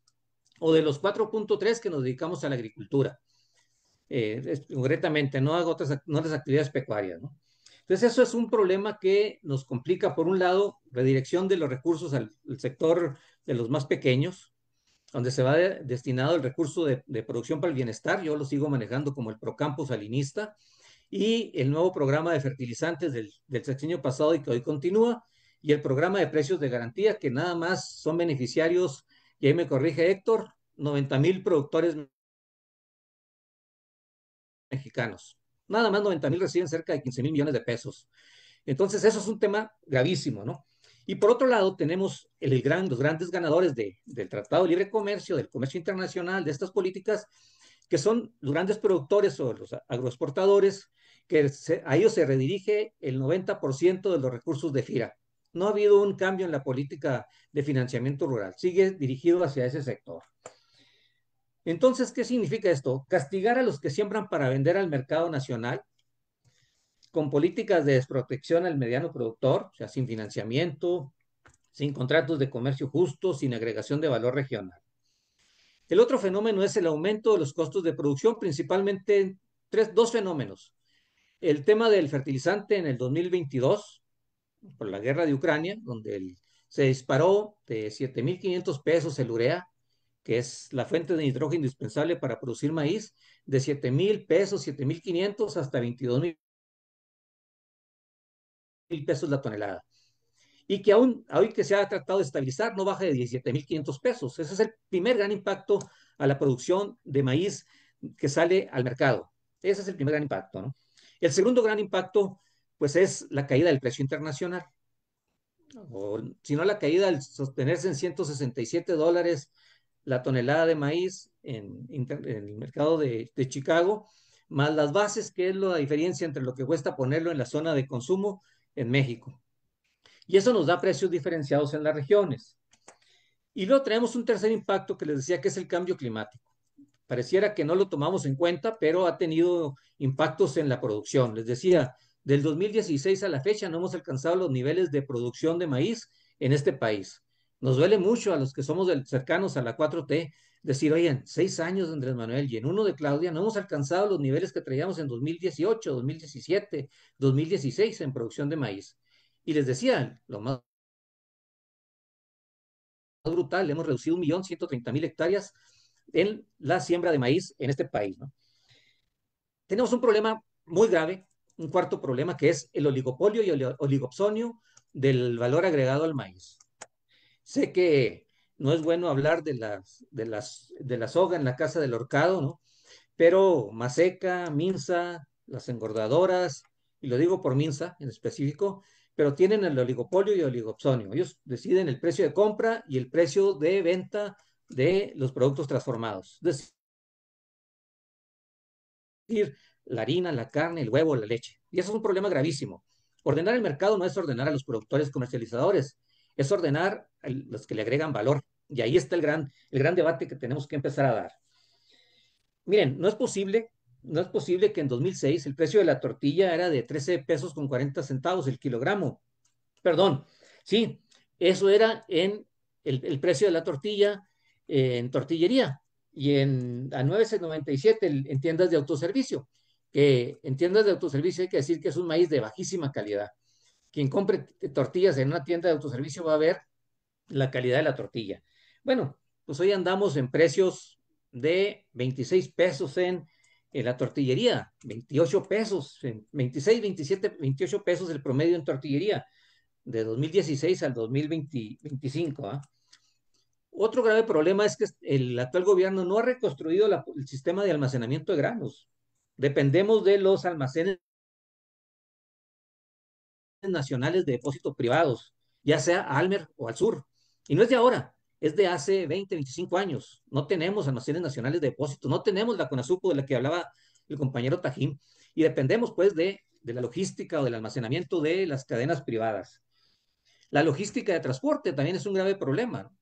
o de los 4.3 que nos dedicamos a la agricultura, concretamente, no a otras actividades pecuarias, ¿no? Entonces, eso es un problema que nos complica, por un lado, redirección de los recursos al sector de los más pequeños, donde se va destinado el recurso de producción para el bienestar. Yo lo sigo manejando como el Procampo salinista, y el nuevo programa de fertilizantes del sexenio pasado y que hoy continúa, y el programa de precios de garantía, que nada más son beneficiarios, y ahí me corrige Héctor, 90.000 productores mexicanos. Nada más 90.000 reciben cerca de 15.000 millones de pesos. Entonces, eso es un tema gravísimo, ¿no? Y por otro lado, tenemos los grandes ganadores del Tratado de Libre Comercio, del comercio internacional, de estas políticas, que son los grandes productores o los agroexportadores, que a ellos se redirige el 90% de los recursos de FIRA. No ha habido un cambio en la política de financiamiento rural, sigue dirigido hacia ese sector. Entonces, ¿qué significa esto? Castigar a los que siembran para vender al mercado nacional, con políticas de desprotección al mediano productor, o sea, sin financiamiento, sin contratos de comercio justos, sin agregación de valor regional. El otro fenómeno es el aumento de los costos de producción, principalmente dos fenómenos. El tema del fertilizante en el 2022, por la guerra de Ucrania, donde se disparó de 7.500 pesos el urea, que es la fuente de nitrógeno indispensable para producir maíz, de 7.000 pesos, 7.500 hasta 22.000 pesos la tonelada. Y que aún, hoy que se ha tratado de estabilizar, no baja de 17.500 pesos. Ese es el primer gran impacto a la producción de maíz que sale al mercado. Ese es el primer gran impacto, ¿no? El segundo gran impacto, pues, es la caída del precio internacional. O, si no, la caída al sostenerse en $167 la tonelada de maíz en el mercado de Chicago, más las bases, que es la diferencia entre lo que cuesta ponerlo en la zona de consumo en México. Y eso nos da precios diferenciados en las regiones. Y luego tenemos un tercer impacto que les decía, que es el cambio climático. Pareciera que no lo tomamos en cuenta, pero ha tenido impactos en la producción. Les decía, del 2016 a la fecha no hemos alcanzado los niveles de producción de maíz en este país. Nos duele mucho a los que somos cercanos a la 4T decir, oye, 6 años de Andrés Manuel y en uno de Claudia no hemos alcanzado los niveles que traíamos en 2018, 2017, 2016 en producción de maíz. Y les decía, lo más brutal, hemos reducido 1.130.000 hectáreas en la siembra de maíz en este país, ¿no? Tenemos un problema muy grave, un cuarto problema, que es el oligopolio y el oligopsonio del valor agregado al maíz. Sé que no es bueno hablar de la soga en la casa del horcado, ¿no? Pero Maseca, Minsa, las engordadoras, y lo digo por Minsa en específico, pero tienen el oligopolio y el oligopsonio. Ellos deciden el precio de compra y el precio de venta de los productos transformados. Es decir, la harina, la carne, el huevo, la leche. Y eso es un problema gravísimo. Ordenar el mercado no es ordenar a los productores comercializadores, es ordenar a los que le agregan valor. Y ahí está el gran debate que tenemos que empezar a dar. Miren, no es posible que en 2006 el precio de la tortilla era de 13 pesos con 40 centavos el kilogramo. Perdón, sí, eso era en el precio de la tortilla en tortillería y a 9.97 en tiendas de autoservicio, que en tiendas de autoservicio hay que decir que es un maíz de bajísima calidad. Quien compre tortillas en una tienda de autoservicio va a ver la calidad de la tortilla. Bueno, pues hoy andamos en precios de 26 pesos en la tortillería, 28 pesos, 26, 27, 28 pesos el promedio en tortillería de 2016 al 2025. ¿Ah? Otro grave problema es que el actual gobierno no ha reconstruido el sistema de almacenamiento de granos. Dependemos de los almacenes nacionales de depósitos privados, ya sea a Almer o al sur. Y no es de ahora, es de hace 20, 25 años. No tenemos almacenes nacionales de depósitos, no tenemos la CONASUPO de la que hablaba el compañero Tajín, y dependemos pues de la logística o del almacenamiento de las cadenas privadas. La logística de transporte también es un grave problema, ¿no?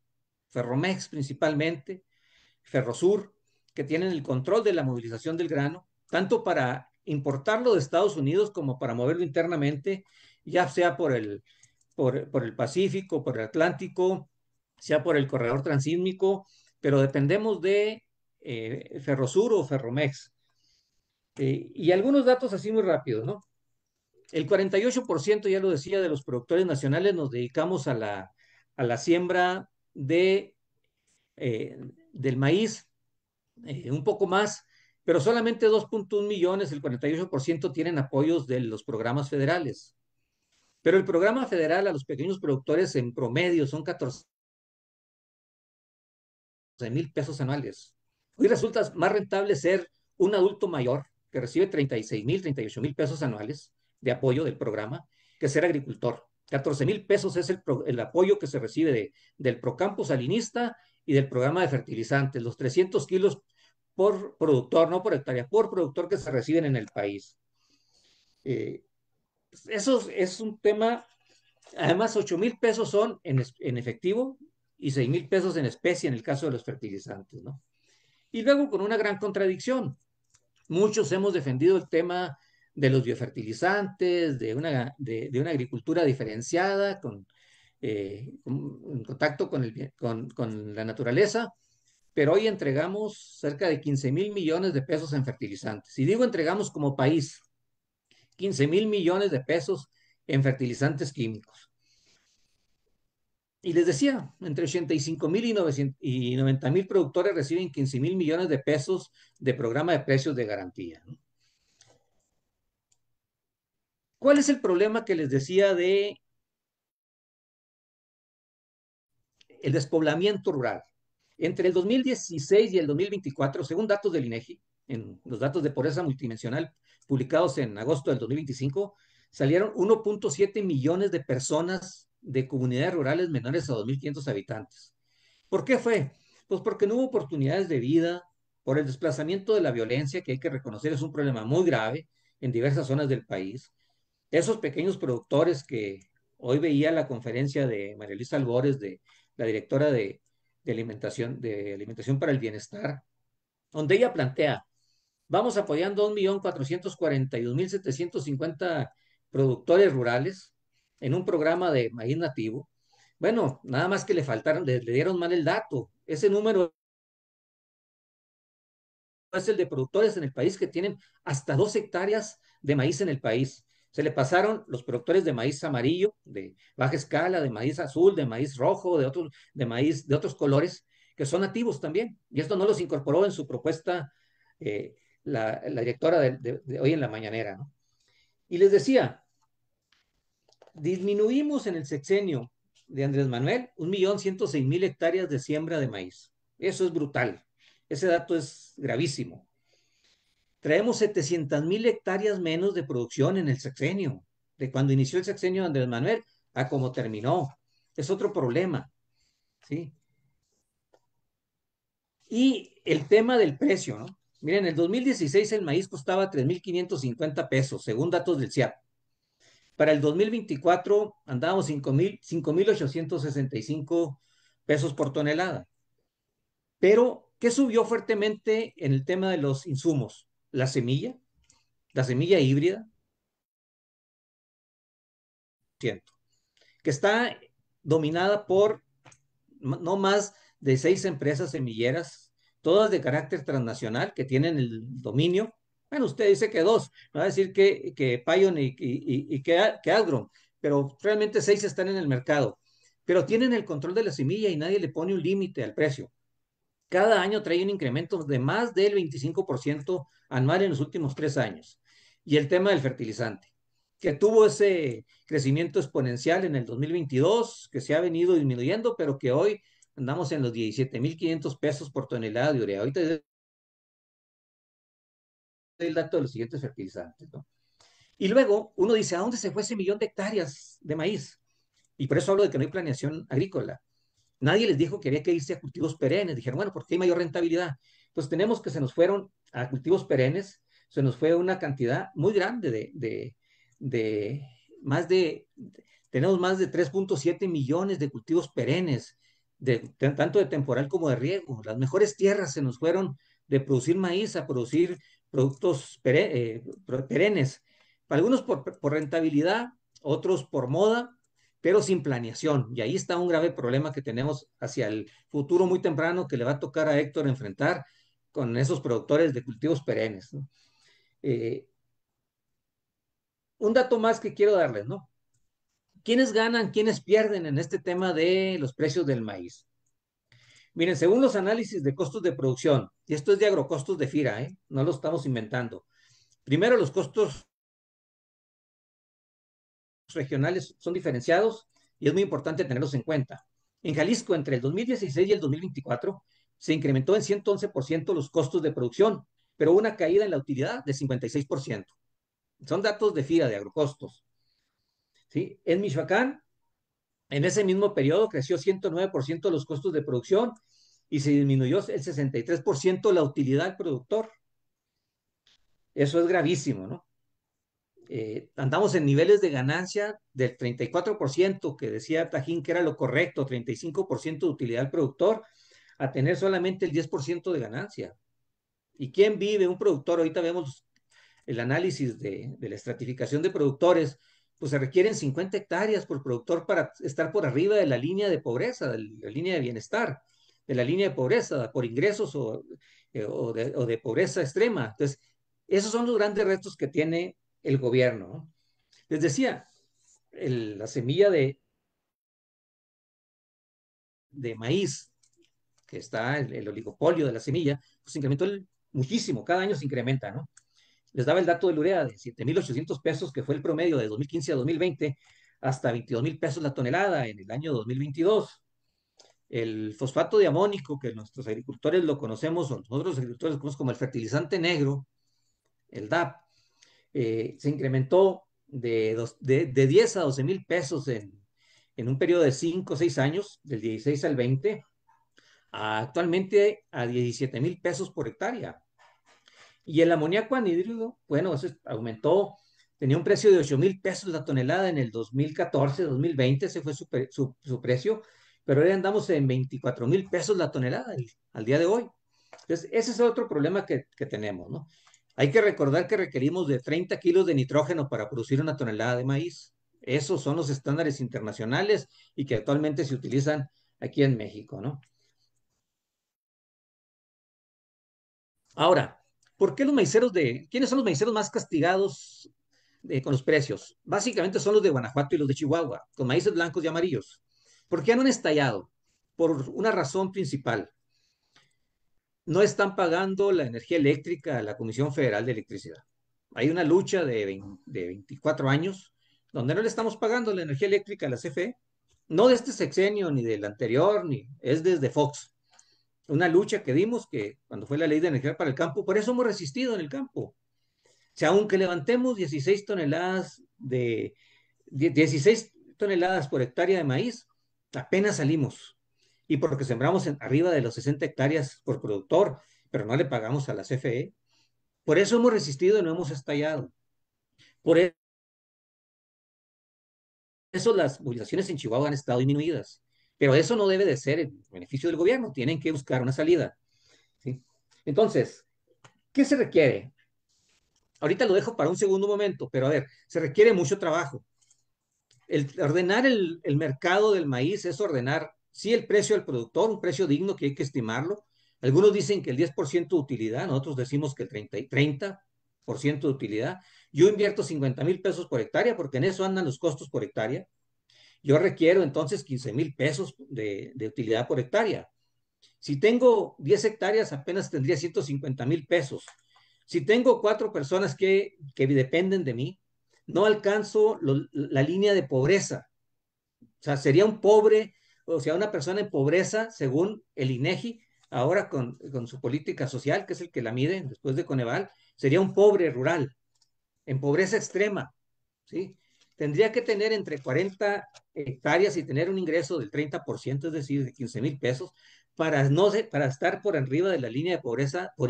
Ferromex principalmente, Ferrosur, que tienen el control de la movilización del grano, tanto para importarlo de Estados Unidos como para moverlo internamente, ya sea por el Pacífico, por el Atlántico, sea por el corredor transísmico, pero dependemos de Ferrosur o Ferromex. Y algunos datos así muy rápidos, ¿no? El 48%, ya lo decía, de los productores nacionales nos dedicamos a la siembra del maíz, un poco más, pero solamente 2.1 millones, el 48% tienen apoyos de los programas federales. Pero el programa federal a los pequeños productores en promedio son 14.000 pesos anuales. Hoy resulta más rentable ser un adulto mayor que recibe 36.000, 38.000 pesos anuales de apoyo del programa que ser agricultor. 14.000 pesos es el apoyo que se recibe del Procampo Salinista y del programa de fertilizantes, los 300 kilos por productor, no por hectárea, por productor que se reciben en el país. Eso es un tema. Además, 8.000 pesos son en efectivo y 6.000 pesos en especie en el caso de los fertilizantes, ¿no? Y luego con una gran contradicción. Muchos hemos defendido el tema de los biofertilizantes, de una agricultura diferenciada, en contacto con la naturaleza, pero hoy entregamos cerca de 15,000 millones de pesos en fertilizantes. Y digo entregamos como país, 15,000 millones de pesos en fertilizantes químicos. Y les decía, entre 85,000 y 90,000 productores reciben 15,000 millones de pesos de programa de precios de garantía, ¿no? ¿Cuál es el problema que les decía de el despoblamiento rural? Entre el 2016 y el 2024, según datos del INEGI, en los datos de pobreza multidimensional publicados en agosto del 2025, salieron 1.7 millones de personas de comunidades rurales menores a 2.500 habitantes. ¿Por qué fue? Pues porque no hubo oportunidades de vida, por el desplazamiento de la violencia, que hay que reconocer es un problema muy grave en diversas zonas del país. Esos pequeños productores que hoy veía la conferencia de María Luisa Albores, de la directora de Alimentación para el Bienestar, donde ella plantea, vamos apoyando a 1.442.750 productores rurales en un programa de maíz nativo. Bueno, nada más que le dieron mal el dato. Ese número es el de productores en el país que tienen hasta 2 hectáreas de maíz en el país. Se le pasaron los productores de maíz amarillo, de baja escala, de maíz azul, de maíz rojo, de maíz de otros colores, que son nativos también. Y esto no los incorporó en su propuesta la directora de hoy en la mañanera, ¿no? Y les decía, disminuimos en el sexenio de Andrés Manuel 1.106.000 hectáreas de siembra de maíz. Eso es brutal. Ese dato es gravísimo. Traemos 700,000 hectáreas menos de producción en el sexenio, de cuando inició el sexenio de Andrés Manuel a como terminó. Es otro problema, ¿sí? Y el tema del precio, ¿no? Miren, en el 2016 el maíz costaba 3.550 pesos, según datos del CIAP. Para el 2024 andábamos 5.865 pesos por tonelada. Pero, ¿qué subió fuertemente en el tema de los insumos? La semilla híbrida, que está dominada por no más de 6 empresas semilleras, todas de carácter transnacional, que tienen el dominio. Bueno, usted dice que 2, va a decir que Pion y que Agron, pero realmente 6 están en el mercado. Pero tienen el control de la semilla y nadie le pone un límite al precio. Cada año trae un incremento de más del 25% anual en los últimos 3 años. Y el tema del fertilizante, que tuvo ese crecimiento exponencial en el 2022, que se ha venido disminuyendo, pero que hoy andamos en los 17,500 pesos por tonelada de urea. Ahorita es el dato de los siguientes fertilizantes, ¿no? Y luego uno dice, ¿a dónde se fue ese millón de hectáreas de maíz? Y por eso hablo de que no hay planeación agrícola. Nadie les dijo que había que irse a cultivos perennes. Dijeron, bueno, porque hay mayor rentabilidad. Pues tenemos que se nos fueron a cultivos perennes, se nos fue una cantidad muy grande tenemos más de 3.7 millones de cultivos perennes, tanto de temporal como de riego. Las mejores tierras se nos fueron de producir maíz a producir productos perennes. Algunos por rentabilidad, otros por moda, pero sin planeación. Y ahí está un grave problema que tenemos hacia el futuro muy temprano que le va a tocar a Héctor enfrentar con esos productores de cultivos perennes, ¿no? Un dato más que quiero darles, ¿no? ¿Quiénes ganan, quiénes pierden en este tema de los precios del maíz? Miren, según los análisis de costos de producción, y esto es de agrocostos de FIRA, no lo estamos inventando. Primero, los costos regionales son diferenciados y es muy importante tenerlos en cuenta. En Jalisco, entre el 2016 y el 2024, se incrementó en 111% los costos de producción, pero hubo una caída en la utilidad de 56%. Son datos de FIRA, de agrocostos, ¿sí? En Michoacán, en ese mismo periodo, creció 109% los costos de producción y se disminuyó el 63% la utilidad del productor. Eso es gravísimo, ¿no? Andamos en niveles de ganancia del 34%, que decía Tajín que era lo correcto, 35% de utilidad al productor, a tener solamente el 10% de ganancia. ¿Y quién vive? Un productor, ahorita vemos el análisis de la estratificación de productores, pues se requieren 50 hectáreas por productor para estar por arriba de la línea de pobreza, de la línea de bienestar, de la línea de pobreza por ingresos o de pobreza extrema. Entonces, esos son los grandes retos que tiene el gobierno, ¿no? Les decía, la semilla de maíz, que está el oligopolio de la semilla, pues se incrementó muchísimo, cada año se incrementa, ¿no? Les daba el dato del urea de 7,800 pesos, que fue el promedio de 2015 a 2020, hasta 22,000 pesos la tonelada en el año 2022. El fosfato de amónico, que nuestros agricultores lo conocemos, o nosotros los agricultores lo conocemos como el fertilizante negro, el DAP, se incrementó de 10 a 12,000 pesos en un periodo de 5 o 6 años, del 16 al 20, actualmente a 17,000 pesos por hectárea. Y el amoníaco anhídrido, bueno, eso aumentó, tenía un precio de 8,000 pesos la tonelada en el 2014, 2020, ese fue su precio, pero ahora andamos en 24,000 pesos la tonelada al día de hoy. Entonces, ese es otro problema que tenemos, ¿no? Hay que recordar que requerimos de 30 kilos de nitrógeno para producir una tonelada de maíz. Esos son los estándares internacionales y que actualmente se utilizan aquí en México, ¿no? Ahora, ¿por qué quiénes son los maiceros más castigados con los precios? Básicamente son los de Guanajuato y los de Chihuahua, con maíces blancos y amarillos. ¿Por qué no han estallado? Por una razón principal. No están pagando la energía eléctrica a la Comisión Federal de Electricidad. Hay una lucha de 24 años donde no le estamos pagando la energía eléctrica a la CFE. No de este sexenio, ni del anterior, es desde Fox. Una lucha que dimos que cuando fue la ley de energía para el campo, por eso hemos resistido en el campo. O sea, aunque levantemos 16 toneladas 16 toneladas por hectárea de maíz, apenas salimos. Y porque sembramos arriba de los 60 hectáreas por productor, pero no le pagamos a la CFE. Por eso hemos resistido y no hemos estallado. Por eso las movilizaciones en Chihuahua han estado disminuidas. Pero eso no debe de ser el beneficio del gobierno. Tienen que buscar una salida, ¿sí? Entonces, ¿qué se requiere? Ahorita lo dejo para un segundo momento, pero a ver, se requiere mucho trabajo. Ordenar el mercado del maíz es ordenar, sí, el precio al productor, un precio digno que hay que estimarlo. Algunos dicen que el 10% de utilidad, nosotros decimos que el 30% de utilidad. Yo invierto 50,000 pesos por hectárea porque en eso andan los costos por hectárea. Yo requiero entonces 15,000 pesos de utilidad por hectárea. Si tengo 10 hectáreas, apenas tendría 150,000 pesos. Si tengo 4 personas que dependen de mí, no alcanzo la línea de pobreza. O sea, sería un pobre, o sea, una persona en pobreza, según el INEGI, ahora con su política social, que es el que la mide después de Coneval, sería un pobre rural, en pobreza extrema, ¿sí? Tendría que tener entre 40 hectáreas y tener un ingreso del 30%, es decir, de 15,000 pesos, para estar por arriba de la línea de pobreza por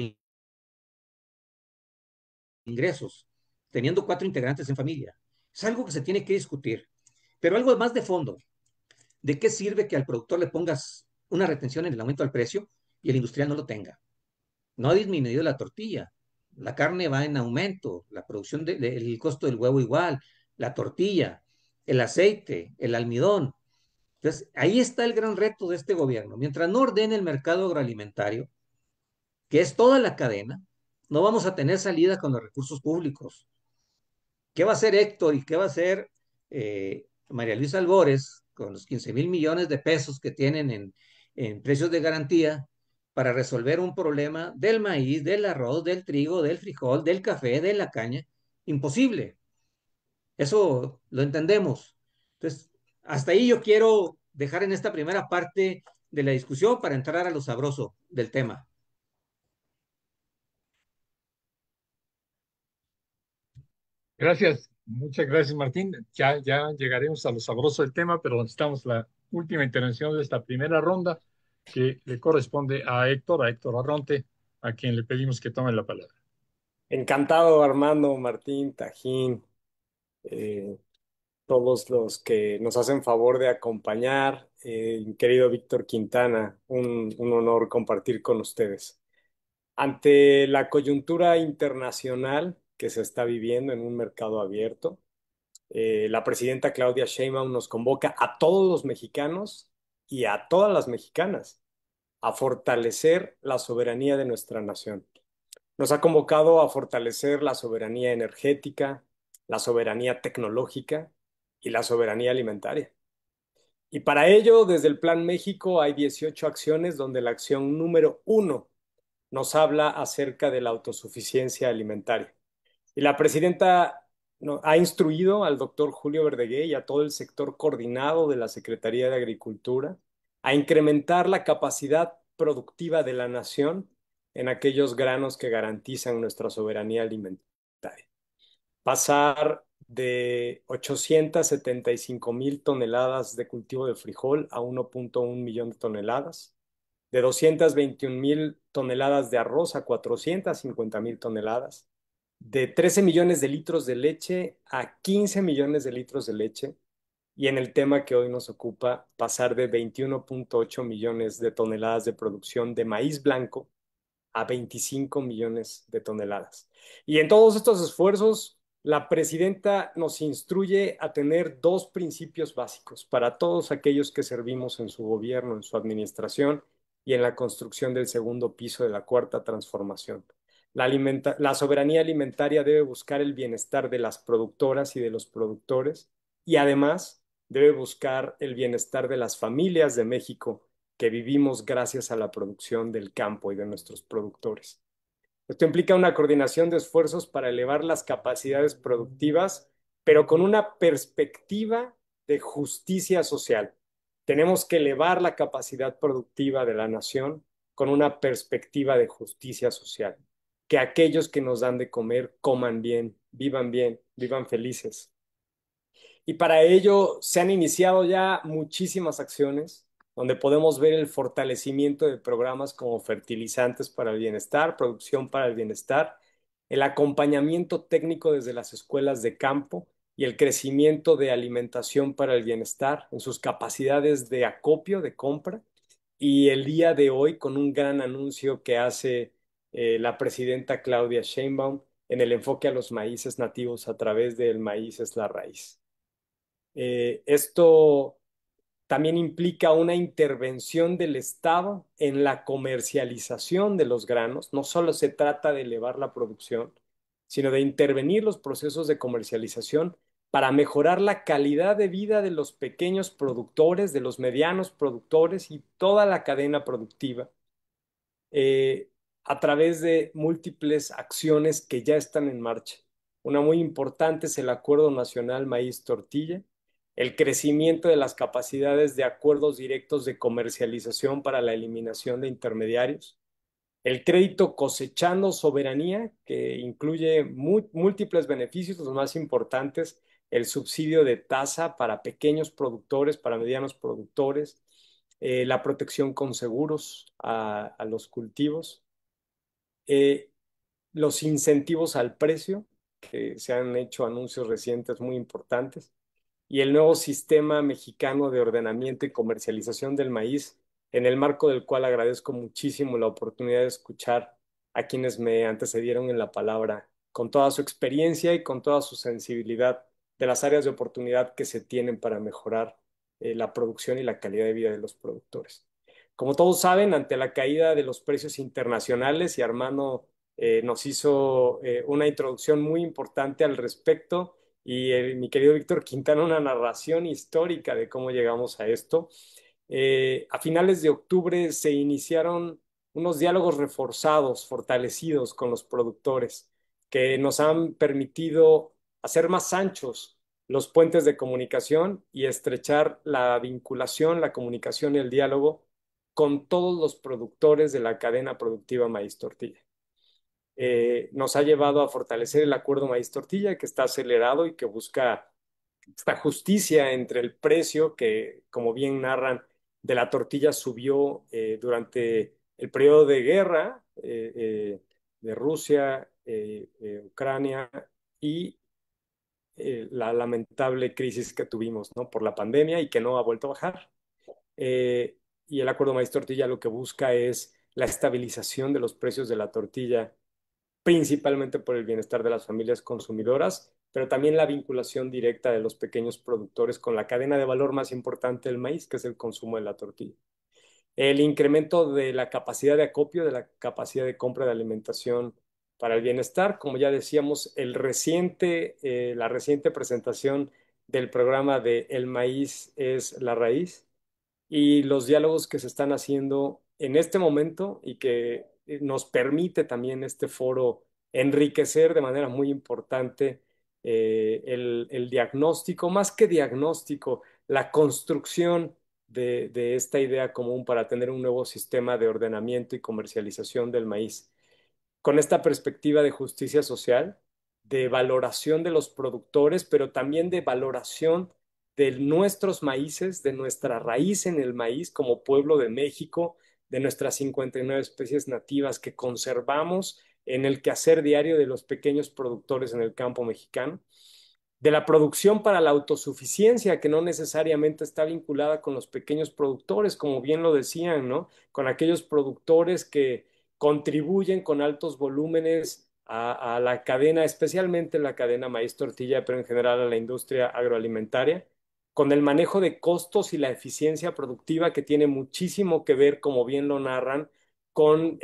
ingresos, teniendo 4 integrantes en familia. Es algo que se tiene que discutir, pero algo más de fondo. ¿De qué sirve que al productor le pongas una retención en el aumento del precio y el industrial no lo tenga? No ha disminuido la tortilla, la carne va en aumento, la producción el costo del huevo igual, la tortilla, el aceite, el almidón. Entonces, ahí está el gran reto de este gobierno. Mientras no ordene el mercado agroalimentario, que es toda la cadena, no vamos a tener salida con los recursos públicos. ¿Qué va a hacer Héctor y qué va a hacer María Luisa Albores con los 15,000 millones de pesos que tienen en precios de garantía para resolver un problema del maíz, del arroz, del trigo, del frijol, del café, de la caña? Imposible. Eso lo entendemos. Entonces, hasta ahí yo quiero dejar en esta primera parte de la discusión para entrar a lo sabroso del tema. Gracias, muchas gracias, Martín. Ya llegaremos a lo sabroso del tema, pero necesitamos la última intervención de esta primera ronda que le corresponde a Héctor Arronte, a quien le pedimos que tome la palabra. Encantado, Armando, Martín, Tajín, eh, todos los que nos hacen favor de acompañar, querido Víctor Quintana, un honor compartir con ustedes. Ante la coyuntura internacional que se está viviendo en un mercado abierto, La presidenta Claudia Sheinbaum nos convoca a todos los mexicanos y a todas las mexicanas a fortalecer la soberanía de nuestra nación. Nos ha convocado a fortalecer la soberanía energética, la soberanía tecnológica y la soberanía alimentaria. Y para ello, desde el Plan México hay 18 acciones donde la acción número 1 nos habla acerca de la autosuficiencia alimentaria. Y la presidenta ha instruido al doctor Julio Verdeguer y a todo el sector coordinado de la Secretaría de Agricultura a incrementar la capacidad productiva de la nación en aquellos granos que garantizan nuestra soberanía alimentaria. Pasar de 875,000 toneladas de cultivo de frijol a 1.1 millón de toneladas, de 221,000 toneladas de arroz a 450,000 toneladas, de 13 millones de litros de leche a 15 millones de litros de leche, y en el tema que hoy nos ocupa, pasar de 21.8 millones de toneladas de producción de maíz blanco a 25 millones de toneladas. Y en todos estos esfuerzos, la presidenta nos instruye a tener dos principios básicos para todos aquellos que servimos en su gobierno, en su administración y en la construcción del segundo piso de la cuarta transformación. La soberanía alimentaria debe buscar el bienestar de las productoras y de los productores, y además debe buscar el bienestar de las familias de México que vivimos gracias a la producción del campo y de nuestros productores. Esto implica una coordinación de esfuerzos para elevar las capacidades productivas, pero con una perspectiva de justicia social. Tenemos que elevar la capacidad productiva de la nación con una perspectiva de justicia social. Que aquellos que nos dan de comer coman bien, vivan felices. Y para ello se han iniciado ya muchísimas acciones donde podemos ver el fortalecimiento de programas como fertilizantes para el bienestar, producción para el bienestar, el acompañamiento técnico desde las escuelas de campo y el crecimiento de alimentación para el bienestar en sus capacidades de acopio, de compra. Y el día de hoy con un gran anuncio que hace la presidenta Claudia Sheinbaum en el enfoque a los maíces nativos a través del maíz es la raíz. Esto también implica una intervención del Estado en la comercialización de los granos. No solo se trata de elevar la producción, sino de intervenir los procesos de comercialización para mejorar la calidad de vida de los pequeños productores, de los medianos productores y toda la cadena productiva, a través de múltiples acciones que ya están en marcha. Una muy importante es el Acuerdo Nacional Maíz Tortilla, el crecimiento de las capacidades de acuerdos directos de comercialización para la eliminación de intermediarios, el crédito Cosechando Soberanía, que incluye múltiples beneficios, los más importantes, el subsidio de tasa para pequeños productores, para medianos productores, la protección con seguros a los cultivos, los incentivos al precio, que se han hecho anuncios recientes muy importantes, y el nuevo sistema mexicano de ordenamiento y comercialización del maíz, en el marco del cual agradezco muchísimo la oportunidad de escuchar a quienes me antecedieron en la palabra, con toda su experiencia y con toda su sensibilidad de las áreas de oportunidad que se tienen para mejorar la producción y la calidad de vida de los productores. Como todos saben, ante la caída de los precios internacionales, y Armando nos hizo una introducción muy importante al respecto, y mi querido Víctor Quintana una narración histórica de cómo llegamos a esto. A finales de octubre se iniciaron unos diálogos reforzados, fortalecidos con los productores, que nos han permitido hacer más anchos los puentes de comunicación y estrechar la vinculación, la comunicación y el diálogo con todos los productores de la cadena productiva maíz tortilla. Nos ha llevado a fortalecer el acuerdo maíz tortilla, que está acelerado y que busca esta justicia entre el precio que, como bien narran, de la tortilla subió durante el periodo de guerra de Rusia, Ucrania, y la lamentable crisis que tuvimos, ¿no?, por la pandemia, y que no ha vuelto a bajar. Y el acuerdo maíz tortilla lo que busca es la estabilización de los precios de la tortilla principalmente por el bienestar de las familias consumidoras, pero también la vinculación directa de los pequeños productores con la cadena de valor más importante del maíz, que es el consumo de la tortilla. El incremento de la capacidad de acopio, de la capacidad de compra de alimentación para el bienestar, como ya decíamos, la reciente presentación del programa de El maíz es la raíz, y los diálogos que se están haciendo en este momento y que nos permite también este foro enriquecer de manera muy importante el diagnóstico, más que diagnóstico, la construcción de esta idea común para tener un nuevo sistema de ordenamiento y comercialización del maíz con esta perspectiva de justicia social, de valoración de los productores, pero también de valoración de nuestros maíces, de nuestra raíz en el maíz como pueblo de México, de nuestras 59 especies nativas que conservamos en el quehacer diario de los pequeños productores en el campo mexicano, de la producción para la autosuficiencia, que no necesariamente está vinculada con los pequeños productores, como bien lo decían, ¿no? Con aquellos productores que contribuyen con altos volúmenes a la cadena, especialmente la cadena maíz tortilla, pero en general a la industria agroalimentaria, con el manejo de costos y la eficiencia productiva que tiene muchísimo que ver, como bien lo narran, con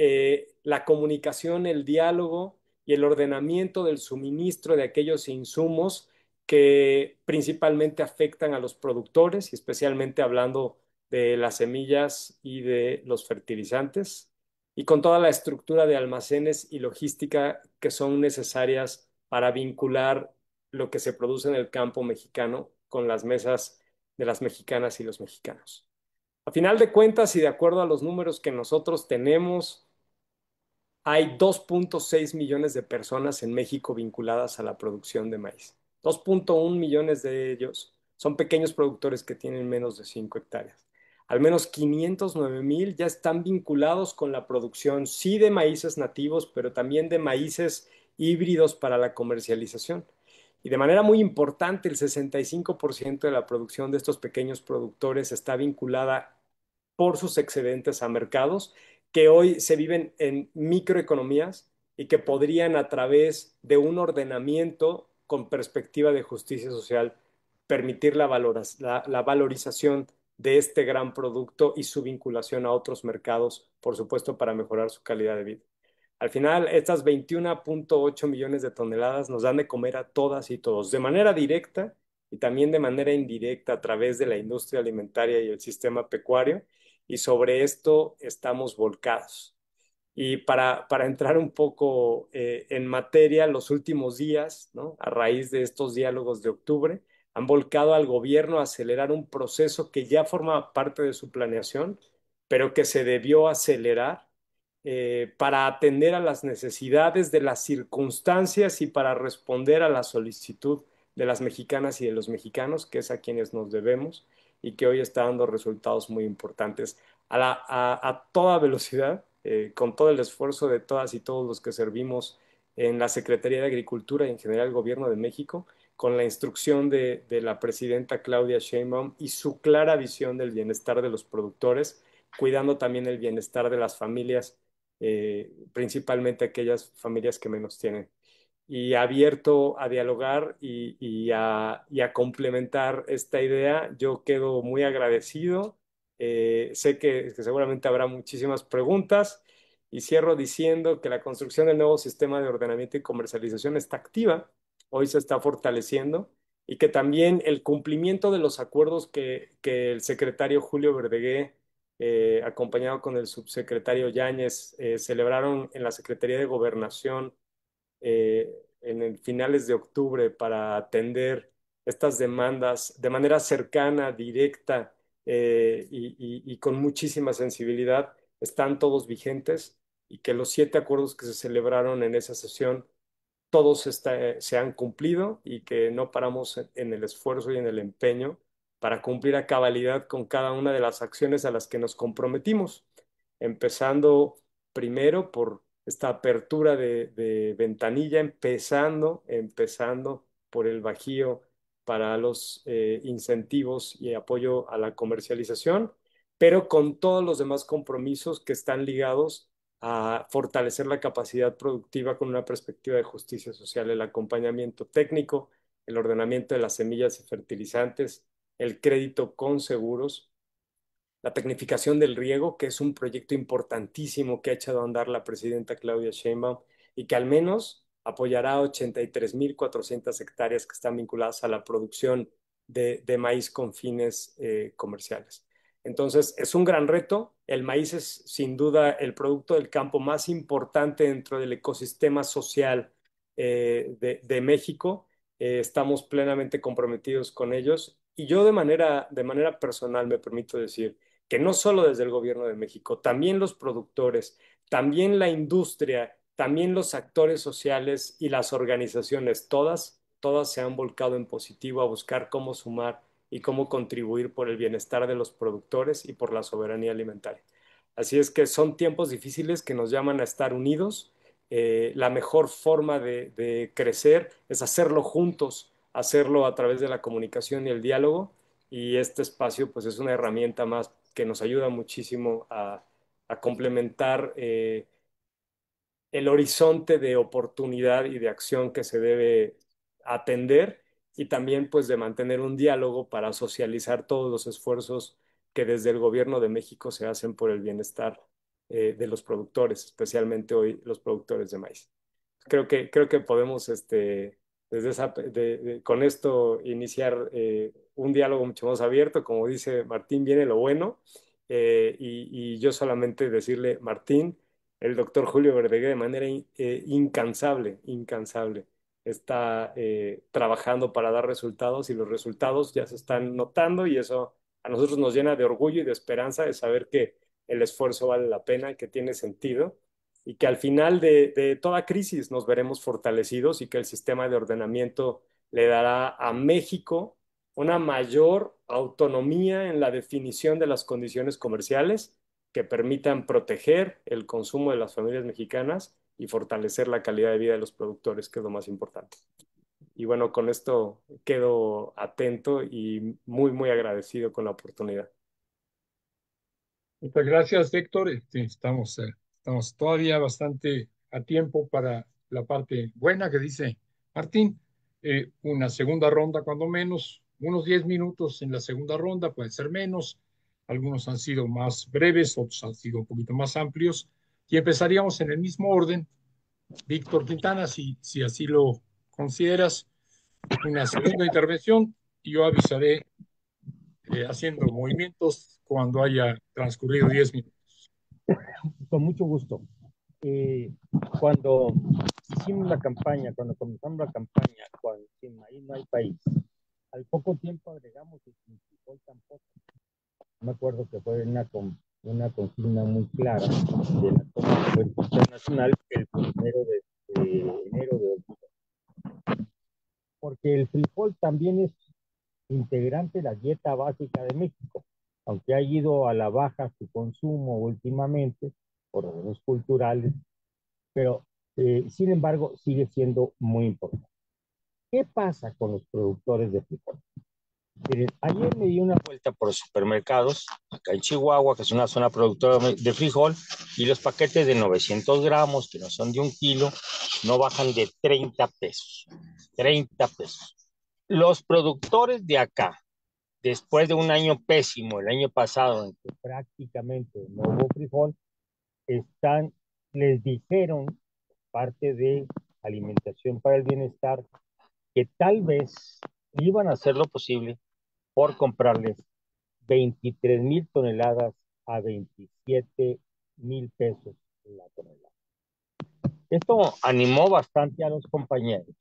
la comunicación, el diálogo y el ordenamiento del suministro de aquellos insumos que principalmente afectan a los productores y especialmente hablando de las semillas y de los fertilizantes, y con toda la estructura de almacenes y logística que son necesarias para vincular lo que se produce en el campo mexicano con las mesas de las mexicanas y los mexicanos. A final de cuentas, y de acuerdo a los números que nosotros tenemos, hay 2.6 millones de personas en México vinculadas a la producción de maíz. 2.1 millones de ellos son pequeños productores que tienen menos de 5 hectáreas. Al menos 509,000 ya están vinculados con la producción, sí de maíces nativos, pero también de maíces híbridos para la comercialización. Y de manera muy importante, el 65% de la producción de estos pequeños productores está vinculada por sus excedentes a mercados que hoy se viven en microeconomías y que podrían a través de un ordenamiento con perspectiva de justicia social permitir la valorización de este gran producto y su vinculación a otros mercados, por supuesto, para mejorar su calidad de vida. Al final, estas 21.8 millones de toneladas nos dan de comer a todas y todos, de manera directa y también de manera indirecta a través de la industria alimentaria y el sistema pecuario, y sobre esto estamos volcados. Y para entrar un poco en materia, los últimos días, ¿no? A raíz de estos diálogos de octubre, han volcado al gobierno a acelerar un proceso que ya forma parte de su planeación, pero que se debió acelerar para atender a las necesidades de las circunstancias y para responder a la solicitud de las mexicanas y de los mexicanos, que es a quienes nos debemos y que hoy está dando resultados muy importantes a toda velocidad, con todo el esfuerzo de todas y todos los que servimos en la Secretaría de Agricultura y en general el Gobierno de México, con la instrucción de la presidenta Claudia Sheinbaum y su clara visión del bienestar de los productores, cuidando también el bienestar de las familias, principalmente aquellas familias que menos tienen, y abierto a dialogar y a complementar esta idea. Yo quedo muy agradecido. Sé que seguramente habrá muchísimas preguntas y cierro diciendo que la construcción del nuevo sistema de ordenamiento y comercialización está activa, hoy se está fortaleciendo, y que también el cumplimiento de los acuerdos que el secretario Julio Verdegué, acompañado con el subsecretario Yáñez, celebraron en la Secretaría de Gobernación en el finales de octubre para atender estas demandas de manera cercana, directa y con muchísima sensibilidad, están todos vigentes, y que los 7 acuerdos que se celebraron en esa sesión, todos se han cumplido, y que no paramos en el esfuerzo y en el empeño para cumplir a cabalidad con cada una de las acciones a las que nos comprometimos, empezando primero por esta apertura de ventanilla, empezando por el Bajío para los incentivos y apoyo a la comercialización, pero con todos los demás compromisos que están ligados a fortalecer la capacidad productiva con una perspectiva de justicia social, el acompañamiento técnico, el ordenamiento de las semillas y fertilizantes, el crédito con seguros, la tecnificación del riego, que es un proyecto importantísimo que ha echado a andar la presidenta Claudia Sheinbaum y que al menos apoyará 83.400 hectáreas que están vinculadas a la producción de maíz con fines comerciales. Entonces, es un gran reto. El maíz es sin duda el producto del campo más importante dentro del ecosistema social de México. Estamos plenamente comprometidos con ellos. Y yo de manera personal me permito decir que no solo desde el gobierno de México, también los productores, también la industria, también los actores sociales y las organizaciones, todas se han volcado en positivo a buscar cómo sumar y cómo contribuir por el bienestar de los productores y por la soberanía alimentaria. Así es que son tiempos difíciles que nos llaman a estar unidos. La mejor forma de crecer es hacerlo juntos, hacerlo a través de la comunicación y el diálogo, y este espacio pues es una herramienta más que nos ayuda muchísimo a complementar el horizonte de oportunidad y de acción que se debe atender, y también pues de mantener un diálogo para socializar todos los esfuerzos que desde el gobierno de México se hacen por el bienestar de los productores, especialmente hoy los productores de maíz. Creo que podemos desde con esto iniciar un diálogo mucho más abierto. Como dice Martín, viene lo bueno. Y yo solamente decirle, Martín, el doctor Julio Verdeguer de manera incansable, está trabajando para dar resultados, y los resultados ya se están notando, y eso a nosotros nos llena de orgullo y de esperanza de saber que el esfuerzo vale la pena y que tiene sentido, y que al final de toda crisis nos veremos fortalecidos, y que el sistema de ordenamiento le dará a México una mayor autonomía en la definición de las condiciones comerciales que permitan proteger el consumo de las familias mexicanas y fortalecer la calidad de vida de los productores, que es lo más importante. Y bueno, con esto quedo atento y muy agradecido con la oportunidad. Muchas gracias, Héctor. Estamos todavía bastante a tiempo para la parte buena que dice Martín. Una segunda ronda, cuando menos, unos 10 minutos en la segunda ronda, puede ser menos. Algunos han sido más breves, otros han sido un poquito más amplios. Y empezaríamos en el mismo orden. Víctor Quintana, si así lo consideras, una segunda intervención, y yo avisaré haciendo movimientos cuando haya transcurrido 10 minutos. Con mucho gusto. Eh, cuando hicimos la campaña, cuando comenzamos la campaña, cuando sin maíz no hay país, al poco tiempo agregamos el sin frijol tampoco. Me acuerdo que fue una consigna muy clara de la Comisión Internacional el 1 de enero de 2020. Porque el frijol también es integrante de la dieta básica de México, aunque ha ido a la baja su consumo últimamente por razones culturales, pero sin embargo sigue siendo muy importante. ¿Qué pasa con los productores de frijol? Miren, ayer me di una vuelta por los supermercados, acá en Chihuahua, que es una zona productora de frijol, y los paquetes de 900 gramos, que no son de 1 kilo, no bajan de 30 pesos. 30 pesos. Los productores de acá, después de un año pésimo, el año pasado, en que prácticamente no hubo frijol, les dijeron, parte de Alimentación para el Bienestar, que tal vez iban a hacer lo posible por comprarles 23,000 toneladas a 27,000 pesos la tonelada. Esto animó bastante a los compañeros,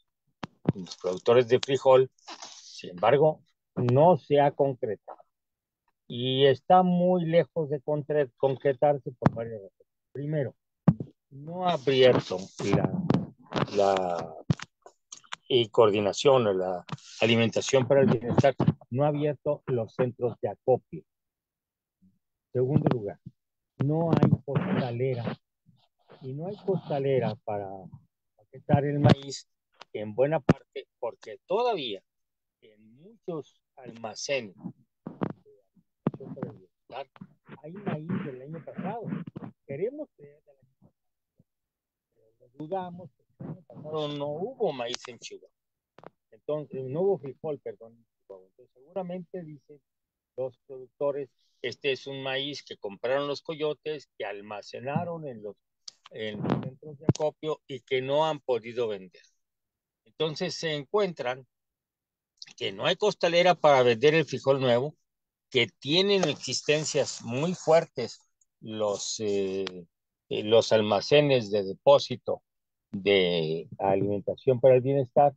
los productores de frijol. Sin embargo, no se ha concretado y está muy lejos de concretarse por varias razones. Primero, no ha abierto la coordinación o la Alimentación para el Bienestar, no ha abierto los centros de acopio. Segundo lugar, no hay costalera, y no hay costalera para paquetar el maíz en buena parte, porque todavía en muchos almacenes de Alimentación para el Bienestar hay maíz del año pasado. Queremos creer del año pasado, dudamos, porque el año pasado no hubo maíz en Chihuahua. Entonces, no hubo frijol, perdón, en Chihuahua. Entonces, seguramente dicen los productores, este es un maíz que compraron los coyotes, que almacenaron en los centros de acopio y que no han podido vender. Entonces se encuentran que no hay costalera para vender el frijol nuevo, que tienen existencias muy fuertes los, los almacenes de depósito de alimentación para el bienestar,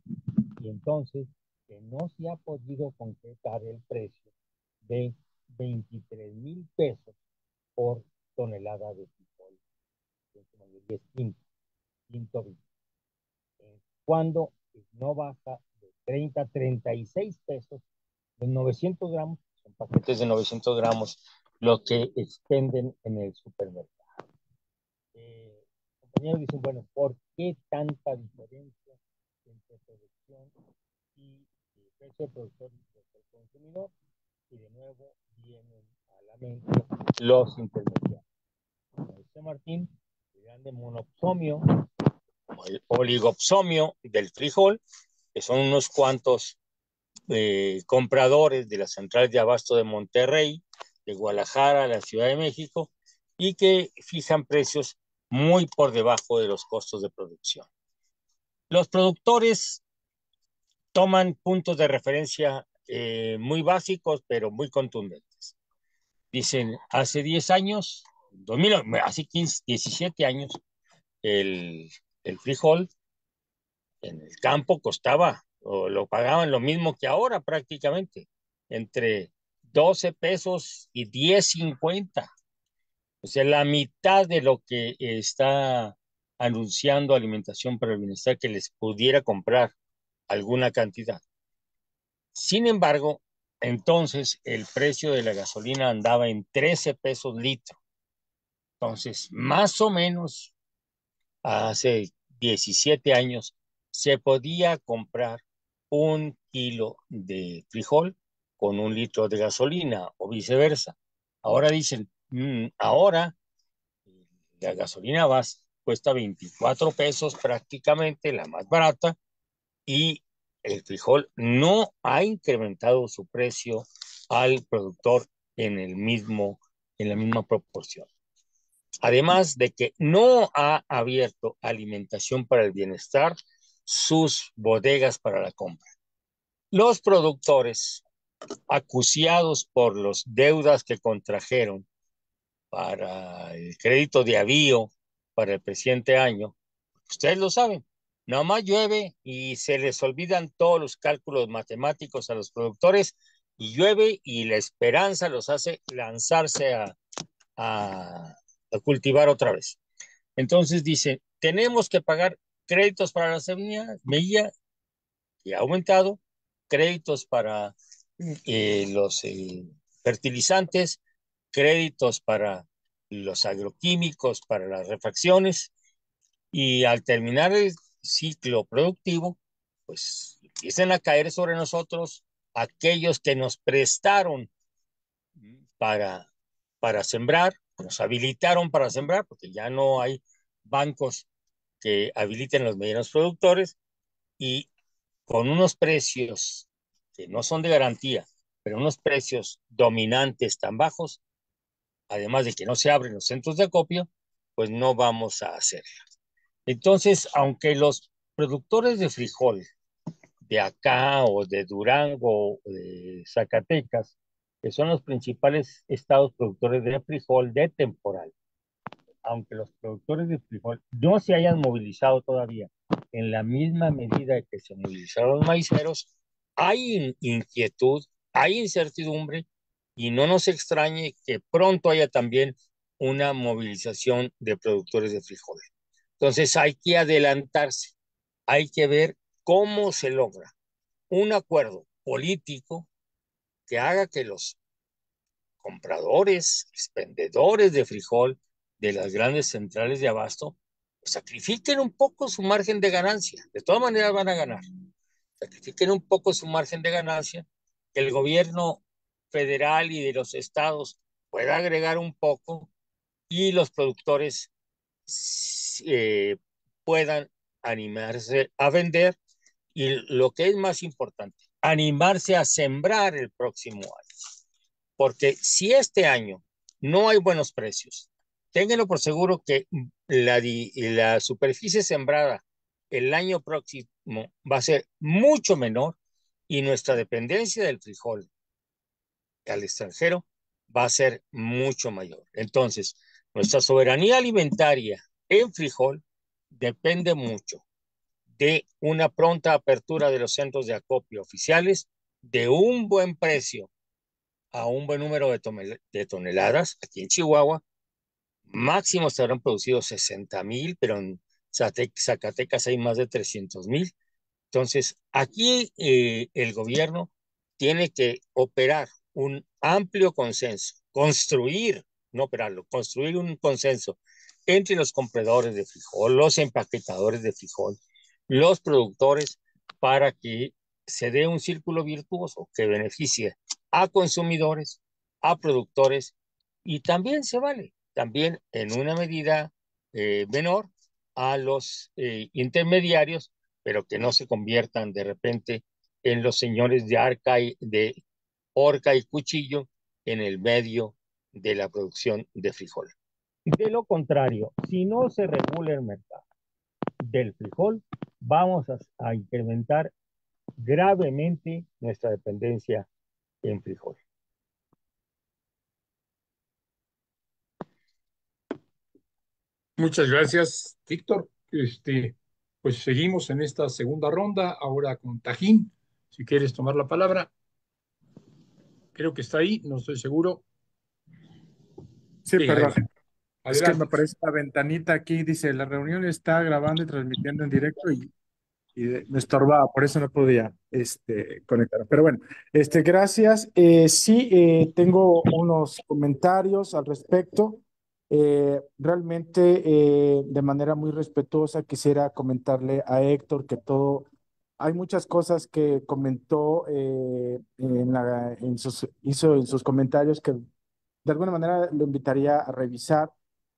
y entonces que no se ha podido concretar el precio de 23,000 pesos por tonelada de frijol, y es quinto bit, cuando no baja de 30 a 36 pesos de 900 gramos, son paquetes de 900 gramos, lo que expenden en el supermercado. Compañeros dicen, bueno, ¿por qué tanta diferencia entre producción y precio de productor y precio del consumidor? Y de nuevo vienen a la mente los intermediarios. Como dice Martín, el grande monopsomio o el oligopsomio del frijol, que son unos cuantos compradores de las centrales de abasto de Monterrey, de Guadalajara, la Ciudad de México, y que fijan precios muy por debajo de los costos de producción. Los productores toman puntos de referencia muy básicos, pero muy contundentes. Dicen, hace 10 años, 2000, hace 15, 17 años, el, el frijol en el campo costaba, o lo pagaban lo mismo que ahora prácticamente, entre 12 pesos y 10.50. O sea, la mitad de lo que está anunciando Alimentación para el Bienestar que les pudiera comprar alguna cantidad. Sin embargo, entonces el precio de la gasolina andaba en 13 pesos litro. Entonces, más o menos hace 17 años se podía comprar 1 kilo de frijol con 1 litro de gasolina o viceversa. Ahora dicen, ahora la gasolina cuesta 24 pesos prácticamente, la más barata, y el frijol no ha incrementado su precio al productor en la misma proporción. Además de que no ha abierto Alimentación para el Bienestar sus bodegas para la compra. Los productores, acuciados por las deudas que contrajeron para el crédito de avío para el presente año, ustedes lo saben, nada más llueve y se les olvidan todos los cálculos matemáticos a los productores, y llueve y la esperanza los hace lanzarse a cultivar otra vez. Entonces dice, tenemos que pagar créditos para la semilla, que ha aumentado, créditos para los fertilizantes, créditos para los agroquímicos, para las refacciones, y al terminar el ciclo productivo, pues empiezan a caer sobre nosotros aquellos que nos prestaron para, para sembrar, nos habilitaron para sembrar, porque ya no hay bancos que habiliten los medianos productores, y con unos precios que no son de garantía, pero unos precios dominantes tan bajos, además de que no se abren los centros de acopio, pues no vamos a hacerlo. Entonces, aunque los productores de frijol de acá o de Durango o de Zacatecas, que son los principales estados productores de frijol de temporal, aunque los productores de frijol no se hayan movilizado todavía en la misma medida que se movilizaron los maiceros, hay inquietud, hay incertidumbre, y no nos extrañe que pronto haya también una movilización de productores de frijoles. Entonces hay que adelantarse, hay que ver cómo se logra un acuerdo político que haga que los compradores, vendedores de frijol de las grandes centrales de abasto, pues sacrifiquen un poco su margen de ganancia. De todas maneras van a ganar. Sacrifiquen un poco su margen de ganancia, que el gobierno federal y de los estados pueda agregar un poco, y los productores puedan animarse a vender y lo que es más importante, animarse a sembrar el próximo año. Porque si este año no hay buenos precios, ténganlo por seguro que la superficie sembrada el año próximo va a ser mucho menor y nuestra dependencia del frijol al extranjero va a ser mucho mayor. Entonces, nuestra soberanía alimentaria en frijol depende mucho de una pronta apertura de los centros de acopio oficiales, de un buen precio a un buen número de toneladas. Aquí en Chihuahua, máximo se habrán producido 60,000, pero en Zacatecas hay más de 300,000. Entonces, aquí el gobierno tiene que operar un amplio consenso, construir, no operarlo, construir un consenso entre los compradores de frijol, los empaquetadores de frijol, los productores, para que se dé un círculo virtuoso que beneficie a consumidores, a productores y también se vale, también en una medida menor a los intermediarios, pero que no se conviertan de repente en los señores de horca y cuchillo en el medio de la producción de frijol. De lo contrario, si no se regula el mercado del frijol, vamos a incrementar gravemente nuestra dependencia en frijol. Muchas gracias, Víctor. Pues seguimos en esta segunda ronda, ahora con Tajín. Si quieres tomar la palabra, creo que está ahí, no estoy seguro. Sí, Sí, ahí perdón. va. Es que me Adelante. aparece la ventanita aquí, dice, la reunión está grabando y transmitiendo en directo y me estorbaba, por eso no podía conectar. Pero bueno, gracias. Sí, tengo unos comentarios al respecto. Realmente, de manera muy respetuosa, quisiera comentarle a Héctor que hay muchas cosas que comentó hizo en sus comentarios que de alguna manera lo invitaría a revisar.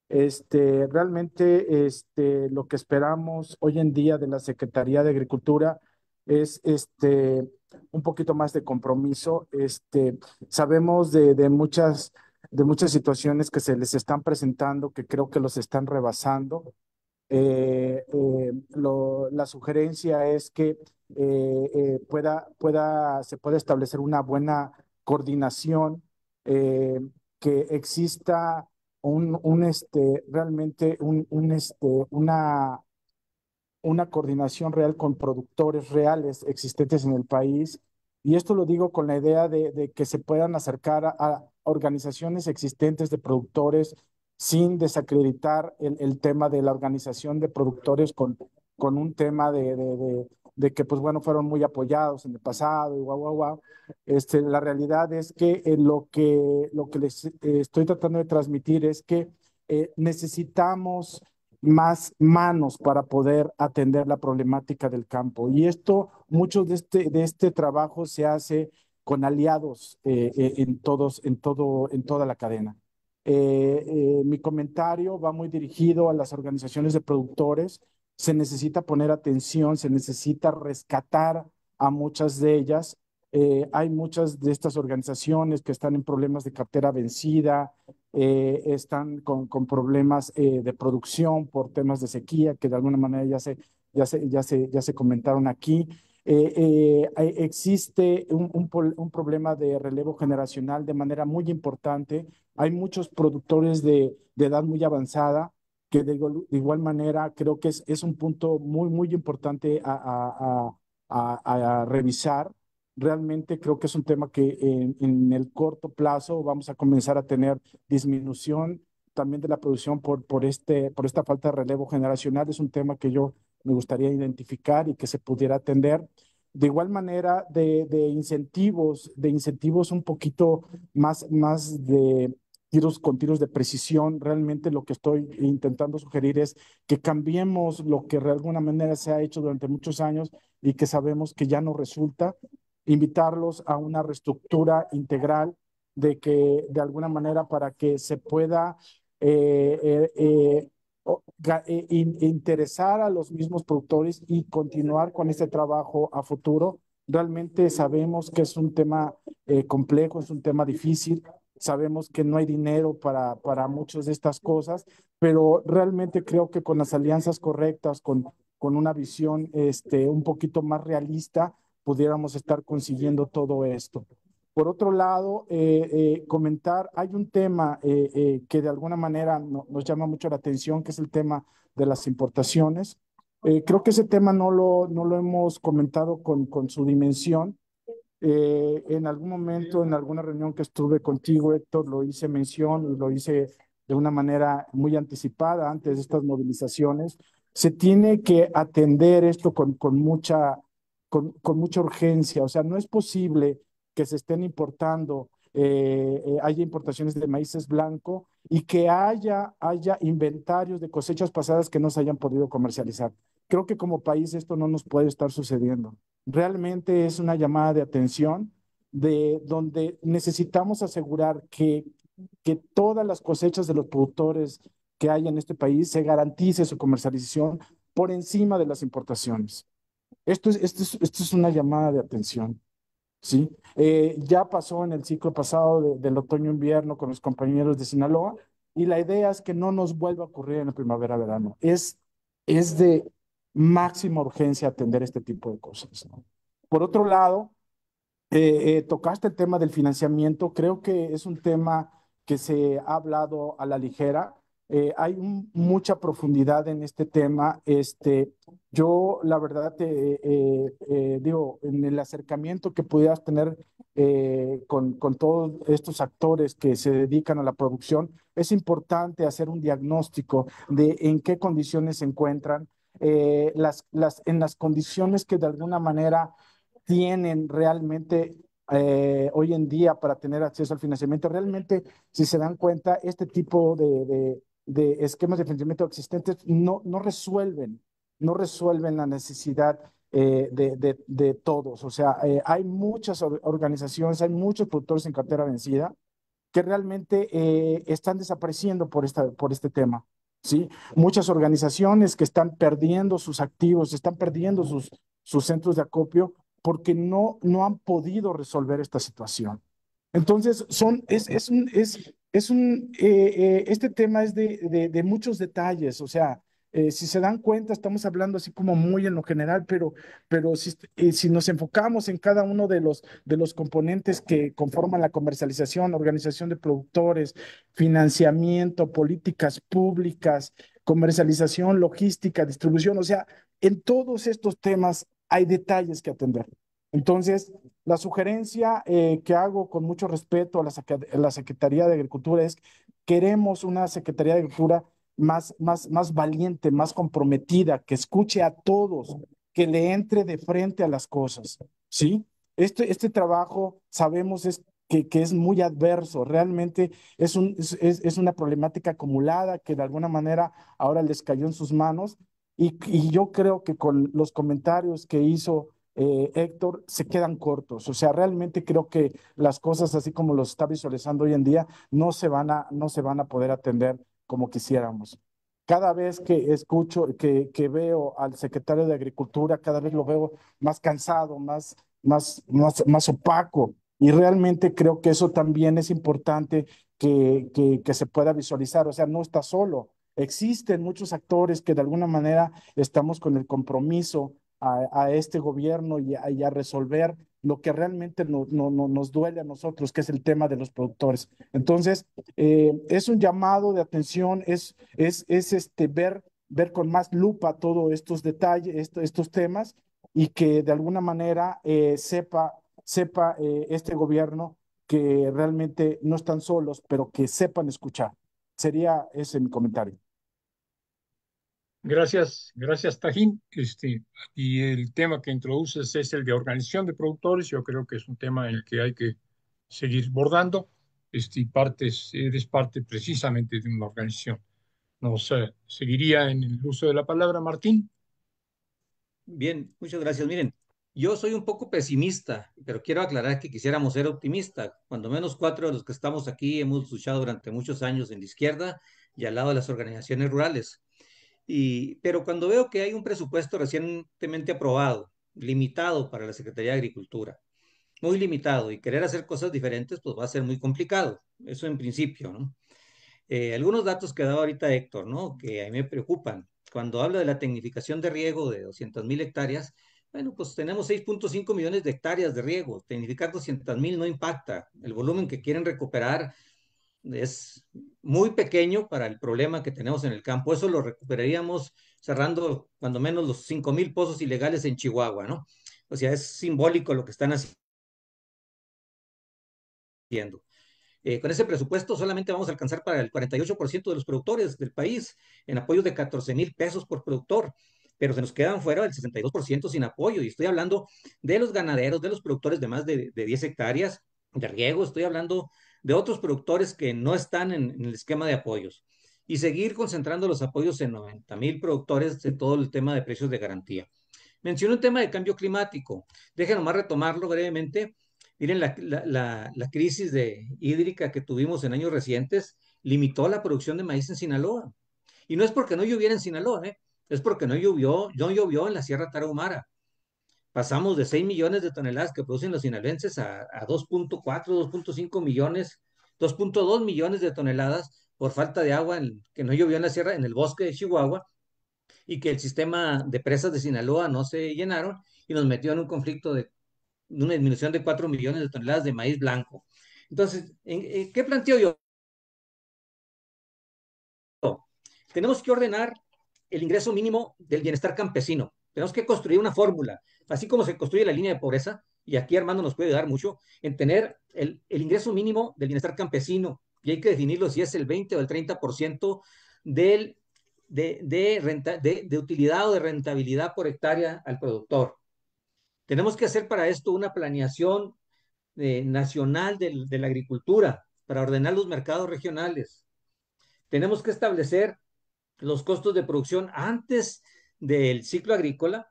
Realmente, lo que esperamos hoy en día de la Secretaría de Agricultura es un poquito más de compromiso. Sabemos de muchas situaciones que se les están presentando, que creo que los están rebasando. La sugerencia es que se pueda establecer una buena coordinación, eh, que exista realmente una coordinación real con productores reales existentes en el país. Y esto lo digo con la idea de que se puedan acercar a organizaciones existentes de productores sin desacreditar el tema de la organización de productores con un tema de que, pues bueno, fueron muy apoyados en el pasado y guau, guau, guau. La realidad es que lo que les estoy tratando de transmitir es que necesitamos más manos para poder atender la problemática del campo. Y mucho de este trabajo se hace con aliados en toda la cadena. Mi comentario va muy dirigido a las organizaciones de productores. Se necesita poner atención, se necesita rescatar a muchas de ellas. Hay muchas de estas organizaciones que están en problemas de cartera vencida, están con problemas de producción por temas de sequía, que de alguna manera ya se comentaron aquí. Existe un problema de relevo generacional de manera muy importante. Hay muchos productores de edad muy avanzada que de igual manera creo que es un punto muy, muy importante a revisar. Realmente creo que es un tema que en el corto plazo vamos a comenzar a tener disminución también de la producción por esta falta de relevo generacional. Es un tema que yo me gustaría identificar y que se pudiera atender. De igual manera, de incentivos un poquito más de con tiros de precisión. Realmente lo que estoy intentando sugerir es que cambiemos lo que de alguna manera se ha hecho durante muchos años y que sabemos que ya no resulta, invitarlos a una reestructura integral de alguna manera para que se pueda interesar a los mismos productores y continuar con este trabajo a futuro. Realmente sabemos que es un tema complejo, es un tema difícil, sabemos que no hay dinero para muchas de estas cosas, pero realmente creo que con las alianzas correctas, con una visión un poquito más realista, pudiéramos estar consiguiendo todo esto. Por otro lado, comentar, hay un tema que de alguna manera nos llama mucho la atención, que es el tema de las importaciones. Creo que ese tema no lo hemos comentado con su dimensión. En algún momento, en alguna reunión que estuve contigo, Héctor, lo hice mención y lo hice de una manera muy anticipada antes de estas movilizaciones. Se tiene que atender esto con mucha urgencia. O sea, no es posible que se estén importando, haya importaciones de maíces blanco y que haya inventarios de cosechas pasadas que no se hayan podido comercializar. Creo que como país esto no nos puede estar sucediendo. Realmente es una llamada de atención de donde necesitamos asegurar que todas las cosechas de los productores que hay en este país se garantice su comercialización por encima de las importaciones. Esto es una llamada de atención, ¿sí? Ya pasó en el ciclo pasado del otoño-invierno con los compañeros de Sinaloa y la idea es que no nos vuelva a ocurrir en la primavera-verano. Es de máxima urgencia atender este tipo de cosas, ¿no? Por otro lado, tocaste el tema del financiamiento. Creo que es un tema que se ha hablado a la ligera. Hay mucha profundidad en este tema. Yo, la verdad, digo, en el acercamiento que pudieras tener con todos estos actores que se dedican a la producción, es importante hacer un diagnóstico de en qué condiciones se encuentran, en las condiciones que de alguna manera tienen realmente hoy en día para tener acceso al financiamiento. Realmente, si se dan cuenta, este tipo de esquemas de financiamiento existentes no resuelven la necesidad de todos. O sea, hay muchas organizaciones, hay muchos productores en cartera vencida que realmente están desapareciendo por este tema. ¿Sí? Muchas organizaciones que están perdiendo sus activos, están perdiendo sus centros de acopio porque no han podido resolver esta situación. Entonces, este tema es de muchos detalles. O sea, si se dan cuenta, estamos hablando así como muy en lo general, pero si nos enfocamos en cada uno de los componentes que conforman la comercialización, organización de productores, financiamiento, políticas públicas, comercialización, logística, distribución, o sea, en todos estos temas hay detalles que atender. Entonces, la sugerencia que hago con mucho respeto a la Secretaría de Agricultura es: queremos una Secretaría de Agricultura más valiente, más comprometida, que escuche a todos, que le entre de frente a las cosas, ¿sí? Este trabajo sabemos que es muy adverso, realmente es una problemática acumulada que de alguna manera ahora les cayó en sus manos y yo creo que con los comentarios que hizo Héctor, se quedan cortos. O sea, realmente creo que las cosas así como los está visualizando hoy en día no se van a poder atender como quisiéramos. Cada vez que escucho, que veo al secretario de Agricultura, cada vez lo veo más cansado, más opaco. Y realmente creo que eso también es importante que se pueda visualizar. O sea, no está solo. Existen muchos actores que de alguna manera estamos con el compromiso a este gobierno y a resolver lo que realmente nos duele a nosotros, que es el tema de los productores. Entonces, es un llamado de atención, ver con más lupa todos estos detalles, estos temas, y que de alguna manera sepa este gobierno que realmente no están solos, pero que sepan escuchar. Sería ese mi comentario. Gracias, Tajín. Y el tema que introduces es el de organización de productores. Yo creo que es un tema en el que hay que seguir bordando. Eres parte precisamente de una organización. Nos seguiría en el uso de la palabra, Martín. Bien, muchas gracias. Miren, yo soy un poco pesimista, pero quiero aclarar que quisiéramos ser optimistas. Cuando menos cuatro de los que estamos aquí hemos luchado durante muchos años en la izquierda y al lado de las organizaciones rurales. Pero cuando veo que hay un presupuesto recientemente aprobado, limitado para la Secretaría de Agricultura, muy limitado, y querer hacer cosas diferentes, pues va a ser muy complicado. Eso en principio, ¿no? Algunos datos que daba ahorita Héctor, ¿no? Que a mí me preocupan. Cuando habla de la tecnificación de riego de 200,000 hectáreas, bueno, pues tenemos 6.5 millones de hectáreas de riego. Tecnificar 200,000 no impacta. El volumen que quieren recuperar es muy pequeño para el problema que tenemos en el campo. Eso lo recuperaríamos cerrando cuando menos los 5,000 pozos ilegales en Chihuahua, ¿no? O sea, es simbólico lo que están haciendo. Con ese presupuesto solamente vamos a alcanzar para el 48% de los productores del país, en apoyos de 14,000 pesos por productor, pero se nos quedan fuera el 62% sin apoyo. Y estoy hablando de los ganaderos, de los productores de más de 10 hectáreas de riego, estoy hablando de otros productores que no están en el esquema de apoyos. Y seguir concentrando los apoyos en 90,000 productores de todo el tema de precios de garantía. Mencioné un tema de cambio climático. Déjenme nomás retomarlo brevemente. Miren, la crisis hídrica que tuvimos en años recientes limitó la producción de maíz en Sinaloa. Y no es porque no lloviera en Sinaloa, ¿eh? Es porque no llovió en la Sierra Tarahumara. Pasamos de 6 millones de toneladas que producen los sinaloenses a 2.4, 2.5 millones, 2.2 millones de toneladas por falta de agua que no llovió en la sierra, en el bosque de Chihuahua, y que el sistema de presas de Sinaloa no se llenaron y nos metió en un conflicto de una disminución de 4 millones de toneladas de maíz blanco. Entonces, ¿qué planteo yo? Tenemos que ordenar el ingreso mínimo del bienestar campesino. Tenemos que construir una fórmula, así como se construye la línea de pobreza, y aquí Armando nos puede ayudar mucho, en tener el ingreso mínimo del bienestar campesino, y hay que definirlo si es el 20 o el 30% del, de utilidad o de rentabilidad por hectárea al productor. Tenemos que hacer para esto una planeación nacional de la agricultura para ordenar los mercados regionales. Tenemos que establecer los costos de producción antes del ciclo agrícola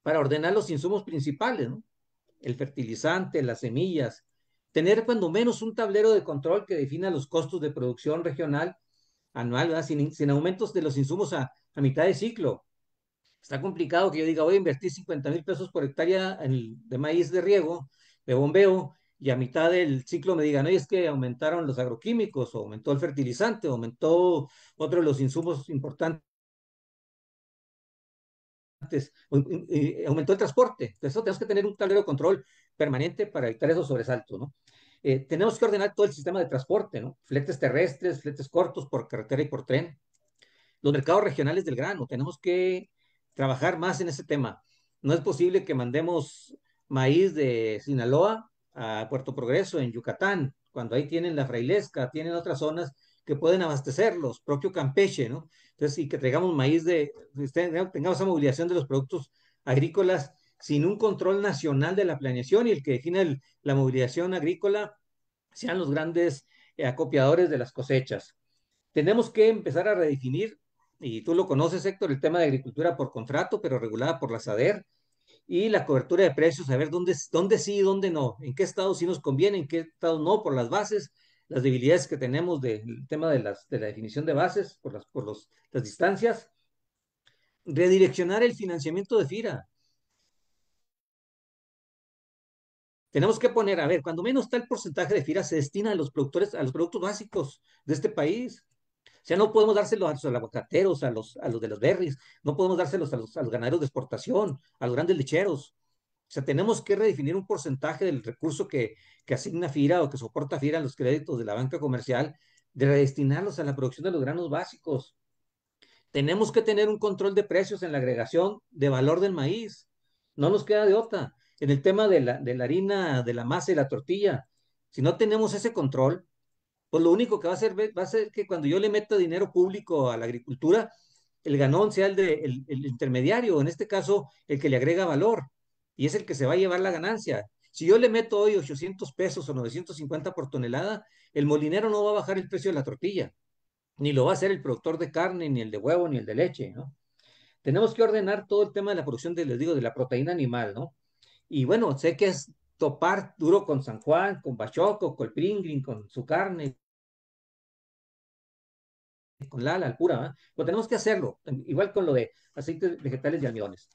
para ordenar los insumos principales, ¿no? El fertilizante, las semillas, tener cuando menos un tablero de control que defina los costos de producción regional anual, ¿verdad? Sin aumentos de los insumos a mitad de ciclo. Está complicado que yo diga, voy a invertir 50,000 pesos por hectárea de maíz de riego, de bombeo, y a mitad del ciclo me digan, oye, es que aumentaron los agroquímicos, o aumentó el fertilizante, o aumentó otro de los insumos importantes, aumentó el transporte. Entonces, tenemos que tener un tablero de control permanente para evitar esos sobresaltos, ¿no? Tenemos que ordenar todo el sistema de transporte, ¿no? Fletes terrestres, fletes cortos por carretera y por tren. Los mercados regionales del grano, tenemos que trabajar más en ese tema. No es posible que mandemos maíz de Sinaloa a Puerto Progreso, en Yucatán, cuando ahí tienen la Frailesca, tienen otras zonas que pueden abastecerlos, propio Campeche, ¿no? Entonces, y que traigamos maíz tengamos esa movilización de los productos agrícolas sin un control nacional de la planeación, y el que define la movilización agrícola sean los grandes acopiadores de las cosechas. Tenemos que empezar a redefinir, y tú lo conoces, Héctor, el tema de agricultura por contrato, pero regulada por la SADER, y la cobertura de precios, saber dónde sí y dónde no, en qué estados sí nos conviene, en qué estados no, por las bases, las debilidades que tenemos del tema de la definición de bases, las distancias. Redireccionar el financiamiento de FIRA. Tenemos que poner, a ver, cuando menos tal porcentaje de FIRA se destina a los productores, a los productos básicos de este país. O sea, no podemos dárselos a los aguacateros, a los de los berries, no podemos dárselos a los ganaderos de exportación, a los grandes lecheros. O sea, tenemos que redefinir un porcentaje del recurso que asigna FIRA o que soporta FIRA los créditos de la banca comercial, de redestinarlos a la producción de los granos básicos. Tenemos que tener un control de precios en la agregación de valor del maíz. No nos queda de otra. En el tema de la harina, de la masa y la tortilla, si no tenemos ese control, pues lo único que va a ser que cuando yo le meto dinero público a la agricultura, el ganón sea el intermediario, en este caso, el que le agrega valor, y es el que se va a llevar la ganancia. Si yo le meto hoy 800 pesos o 950 por tonelada, el molinero no va a bajar el precio de la tortilla, ni lo va a hacer el productor de carne, ni el de huevo, ni el de leche, ¿no? Tenemos que ordenar todo el tema de la producción, les digo, de la proteína animal, ¿no? Y bueno, sé que es topar duro con San Juan, con Bachoco, con el Pringling, con su carne, con la Alpura, ¿verdad? Pero tenemos que hacerlo, igual con lo de aceites vegetales y almidones.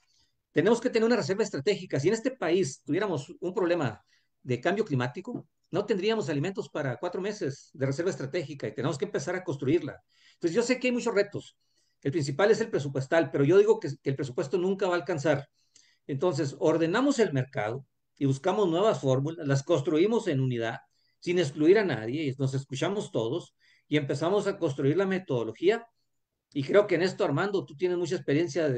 Tenemos que tener una reserva estratégica. Si en este país tuviéramos un problema de cambio climático, no tendríamos alimentos para 4 meses de reserva estratégica y tenemos que empezar a construirla. Entonces, yo sé que hay muchos retos. El principal es el presupuestal, pero yo digo que el presupuesto nunca va a alcanzar. Entonces, ordenamos el mercado y buscamos nuevas fórmulas, las construimos en unidad, sin excluir a nadie, y nos escuchamos todos y empezamos a construir la metodología. Y creo que en esto, Armando, tú tienes mucha experiencia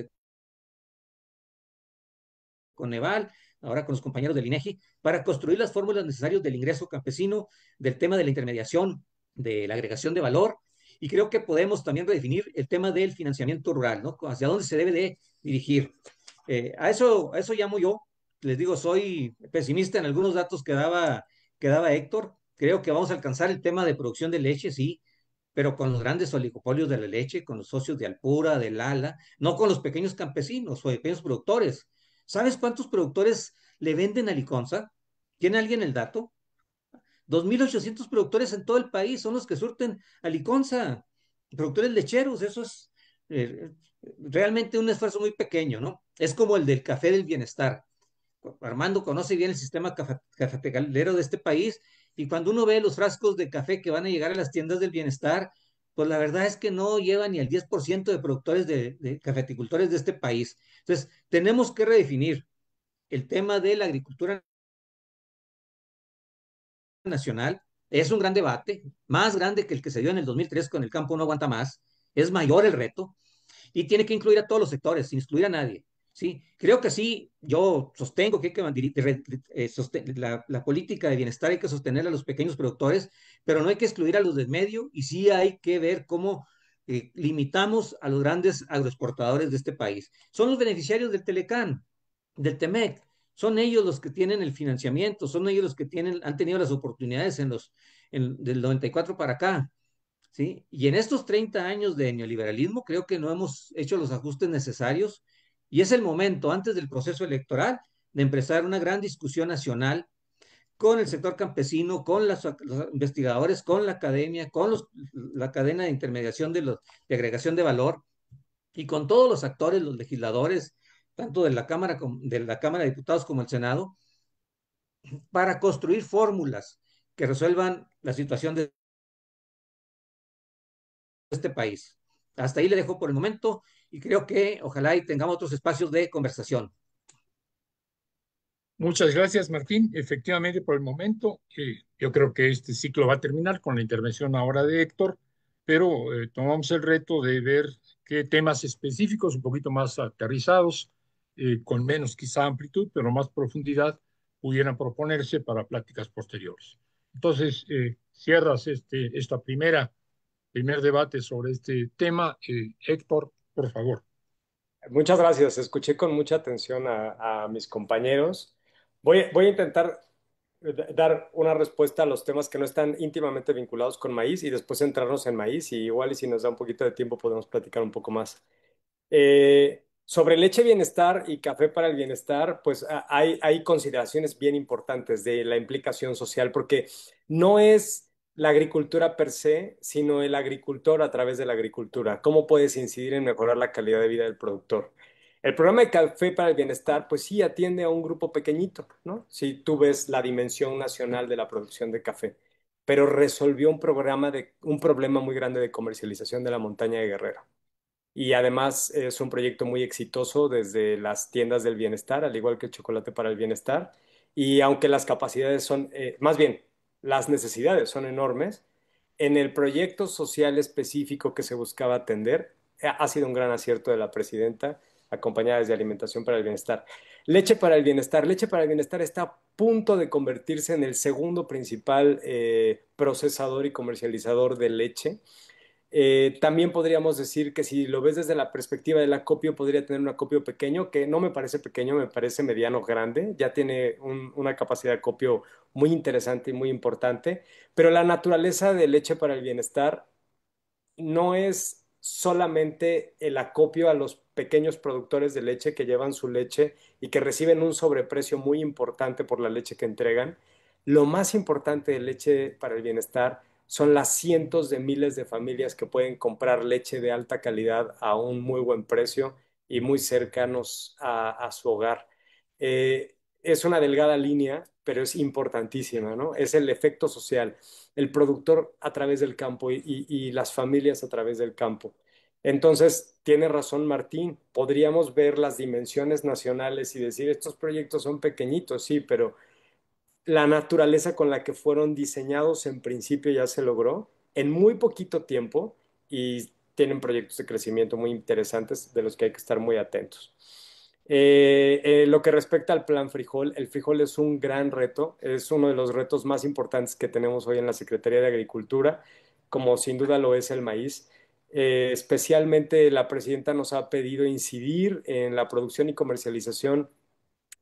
con Neval, ahora con los compañeros del INEGI, para construir las fórmulas necesarias del ingreso campesino, del tema de la intermediación, de la agregación de valor, y creo que podemos también redefinir el tema del financiamiento rural, ¿no? Hacia dónde se debe de dirigir. A eso llamo yo. Les digo, soy pesimista en algunos datos que daba Héctor. Creo que vamos a alcanzar el tema de producción de leche, sí, pero con los grandes oligopolios de la leche, con los socios de Alpura, de Lala, no con los pequeños campesinos o pequeños productores. ¿Sabes cuántos productores le venden a Liconza? ¿Tiene alguien el dato? 2.800 productores en todo el país son los que surten a Liconza, productores lecheros, eso es eh, realmente un esfuerzo muy pequeño, ¿no? Es como el del café del bienestar. Armando conoce bien el sistema cafetalero de este país y cuando uno ve los frascos de café que van a llegar a las tiendas del bienestar, pues la verdad es que no lleva ni el 10% de productores de cafeticultores de este país. Entonces, tenemos que redefinir el tema de la agricultura nacional. Es un gran debate, más grande que el que se dio en el 2003 con el campo no aguanta más. Es mayor el reto y tiene que incluir a todos los sectores, sin excluir a nadie. Sí, creo que sí, yo sostengo que hay que la política de bienestar hay que sostener a los pequeños productores, pero no hay que excluir a los del medio y sí hay que ver cómo limitamos a los grandes agroexportadores de este país. Son los beneficiarios del Telecán, del Temec, son ellos los que tienen el financiamiento, son ellos los que han tenido las oportunidades del 94 para acá. ¿Sí? Y en estos 30 años de neoliberalismo creo que no hemos hecho los ajustes necesarios y es el momento, antes del proceso electoral, de empezar una gran discusión nacional con el sector campesino, con los investigadores, con la academia, con la cadena de intermediación de agregación de valor y con todos los actores, los legisladores, tanto de la Cámara de Diputados como el Senado, para construir fórmulas que resuelvan la situación de este país. Hasta ahí le dejo por el momento y creo que ojalá y tengamos otros espacios de conversación. Muchas gracias, Martín. Efectivamente, por el momento, yo creo que este ciclo va a terminar con la intervención ahora de Héctor, pero tomamos el reto de ver qué temas específicos, un poquito más aterrizados, con menos quizá amplitud, pero más profundidad, pudieran proponerse para pláticas posteriores. Entonces, cierras esta primer debate sobre este tema. Héctor, por favor. Muchas gracias. Escuché con mucha atención a mis compañeros. Voy a intentar dar una respuesta a los temas que no están íntimamente vinculados con maíz y después centrarnos en maíz y igual y si nos da un poquito de tiempo podemos platicar un poco más. Sobre leche bienestar y café para el bienestar, pues hay consideraciones bien importantes de la implicación social, porque no es la agricultura per se, sino el agricultor a través de la agricultura. ¿Cómo puedes incidir en mejorar la calidad de vida del productor? El programa de Café para el Bienestar, pues sí atiende a un grupo pequeñito, ¿no? Si tú ves la dimensión nacional de la producción de café, pero resolvió un problema muy grande de comercialización de la montaña de Guerrero. Y además es un proyecto muy exitoso desde las tiendas del bienestar, al igual que el chocolate para el bienestar. Y aunque las capacidades son, más bien, las necesidades son enormes, en el proyecto social específico que se buscaba atender, ha sido un gran acierto de la presidenta, acompañada desde Alimentación para el Bienestar. Leche para el Bienestar. Leche para el Bienestar está a punto de convertirse en el segundo principal procesador y comercializador de leche. También podríamos decir que si lo ves desde la perspectiva del acopio, podría tener un acopio pequeño, que no me parece pequeño, me parece mediano grande, ya tiene una capacidad de acopio muy interesante y muy importante, pero la naturaleza de leche para el bienestar no es solamente el acopio a los pequeños productores de leche que llevan su leche y que reciben un sobreprecio muy importante por la leche que entregan. Lo más importante de leche para el bienestar son las cientos de miles de familias que pueden comprar leche de alta calidad a un muy buen precio y muy cercanos a su hogar. Es una delgada línea, pero es importantísima, ¿no? Es el efecto social, el productor a través del campo y las familias a través del campo. Entonces, tiene razón Martín, podríamos ver las dimensiones nacionales y decir, estos proyectos son pequeñitos, sí, pero la naturaleza con la que fueron diseñados en principio ya se logró en muy poquito tiempo y tienen proyectos de crecimiento muy interesantes de los que hay que estar muy atentos. Lo que respecta al plan frijol, el frijol es un gran reto, es uno de los retos más importantes que tenemos hoy en la Secretaría de Agricultura, como sin duda lo es el maíz. Especialmente la presidenta nos ha pedido incidir en la producción y comercialización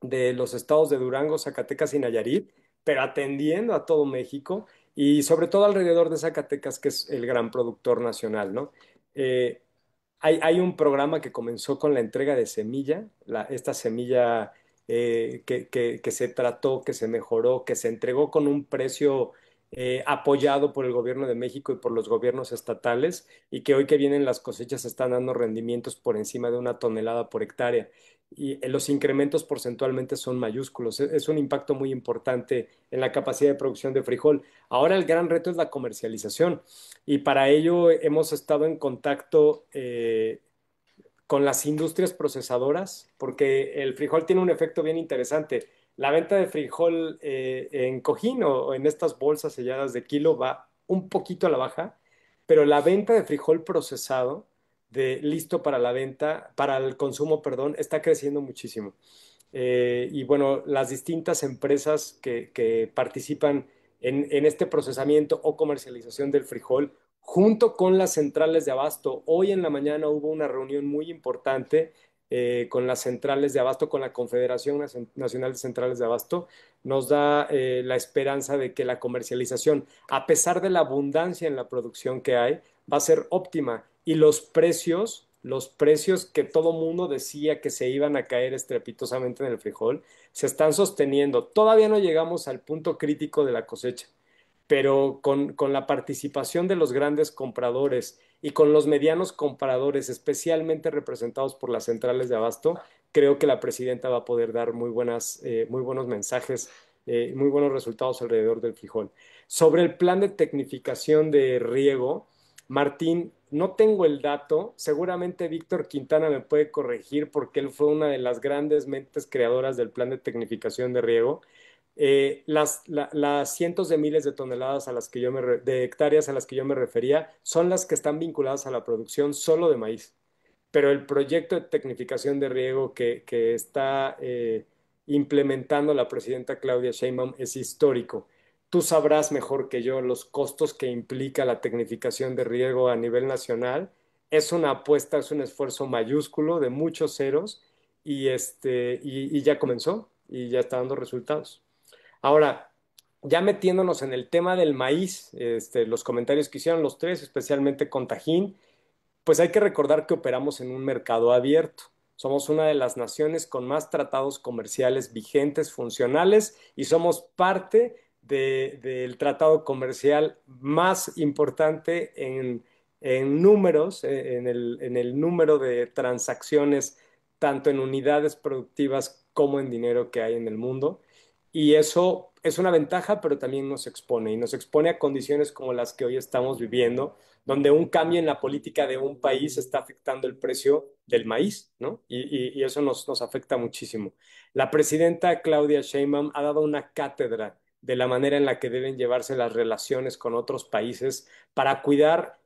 de los estados de Durango, Zacatecas y Nayarit, pero atendiendo a todo México y sobre todo alrededor de Zacatecas, que es el gran productor nacional, ¿no? Eh, hay un programa que comenzó con la entrega de semilla, esta semilla que se trató, que se mejoró, que se entregó con un precio apoyado por el gobierno de México y por los gobiernos estatales, y que hoy que vienen las cosechas están dando rendimientos por encima de 1 tonelada por hectárea. Y los incrementos porcentualmente son mayúsculos. Es un impacto muy importante en la capacidad de producción de frijol. Ahora el gran reto es la comercialización. Y para ello hemos estado en contacto con las industrias procesadoras, porque el frijol tiene un efecto bien interesante. La venta de frijol en cojín o en estas bolsas selladas de kilo va un poquito a la baja, pero la venta de frijol procesado, listo para la venta, para el consumo, perdón, está creciendo muchísimo. Y bueno, las distintas empresas que participan en este procesamiento o comercialización del frijol, junto con las centrales de abasto. Hoy en la mañana hubo una reunión muy importante con las centrales de abasto, con la Confederación Nacional de Centrales de Abasto. Nos da la esperanza de que la comercialización, a pesar de la abundancia en la producción que hay, va a ser óptima y los precios que todo mundo decía que se iban a caer estrepitosamente en el frijol, se están sosteniendo. Todavía no llegamos al punto crítico de la cosecha, pero con la participación de los grandes compradores y con los medianos compradores, especialmente representados por las centrales de abasto, creo que la presidenta va a poder dar muy buenos mensajes, muy buenos resultados alrededor del frijol. Sobre el plan de tecnificación de riego, Martín, no tengo el dato, seguramente Víctor Quintana me puede corregir porque él fue una de las grandes mentes creadoras del plan de tecnificación de riego. Las cientos de miles de toneladas de hectáreas a las que yo me refería son las que están vinculadas a la producción solo de maíz, pero el proyecto de tecnificación de riego que está implementando la presidenta Claudia Sheinbaum es histórico. Tú sabrás mejor que yo los costos que implica la tecnificación de riego a nivel nacional. Es una apuesta, es un esfuerzo mayúsculo de muchos ceros y ya comenzó y ya está dando resultados. Ahora, ya metiéndonos en el tema del maíz, los comentarios que hicieron los tres, especialmente con Tajín, pues hay que recordar que operamos en un mercado abierto. Somos una de las naciones con más tratados comerciales vigentes, funcionales, y somos parte del tratado comercial más importante en números, en el número de transacciones, tanto en unidades productivas como en dinero que hay en el mundo. Y eso es una ventaja, pero también nos expone a condiciones como las que hoy estamos viviendo, donde un cambio en la política de un país está afectando el precio del maíz, ¿no? Y eso nos afecta muchísimo. La presidenta Claudia Sheinbaum ha dado una cátedra de la manera en la que deben llevarse las relaciones con otros países para cuidar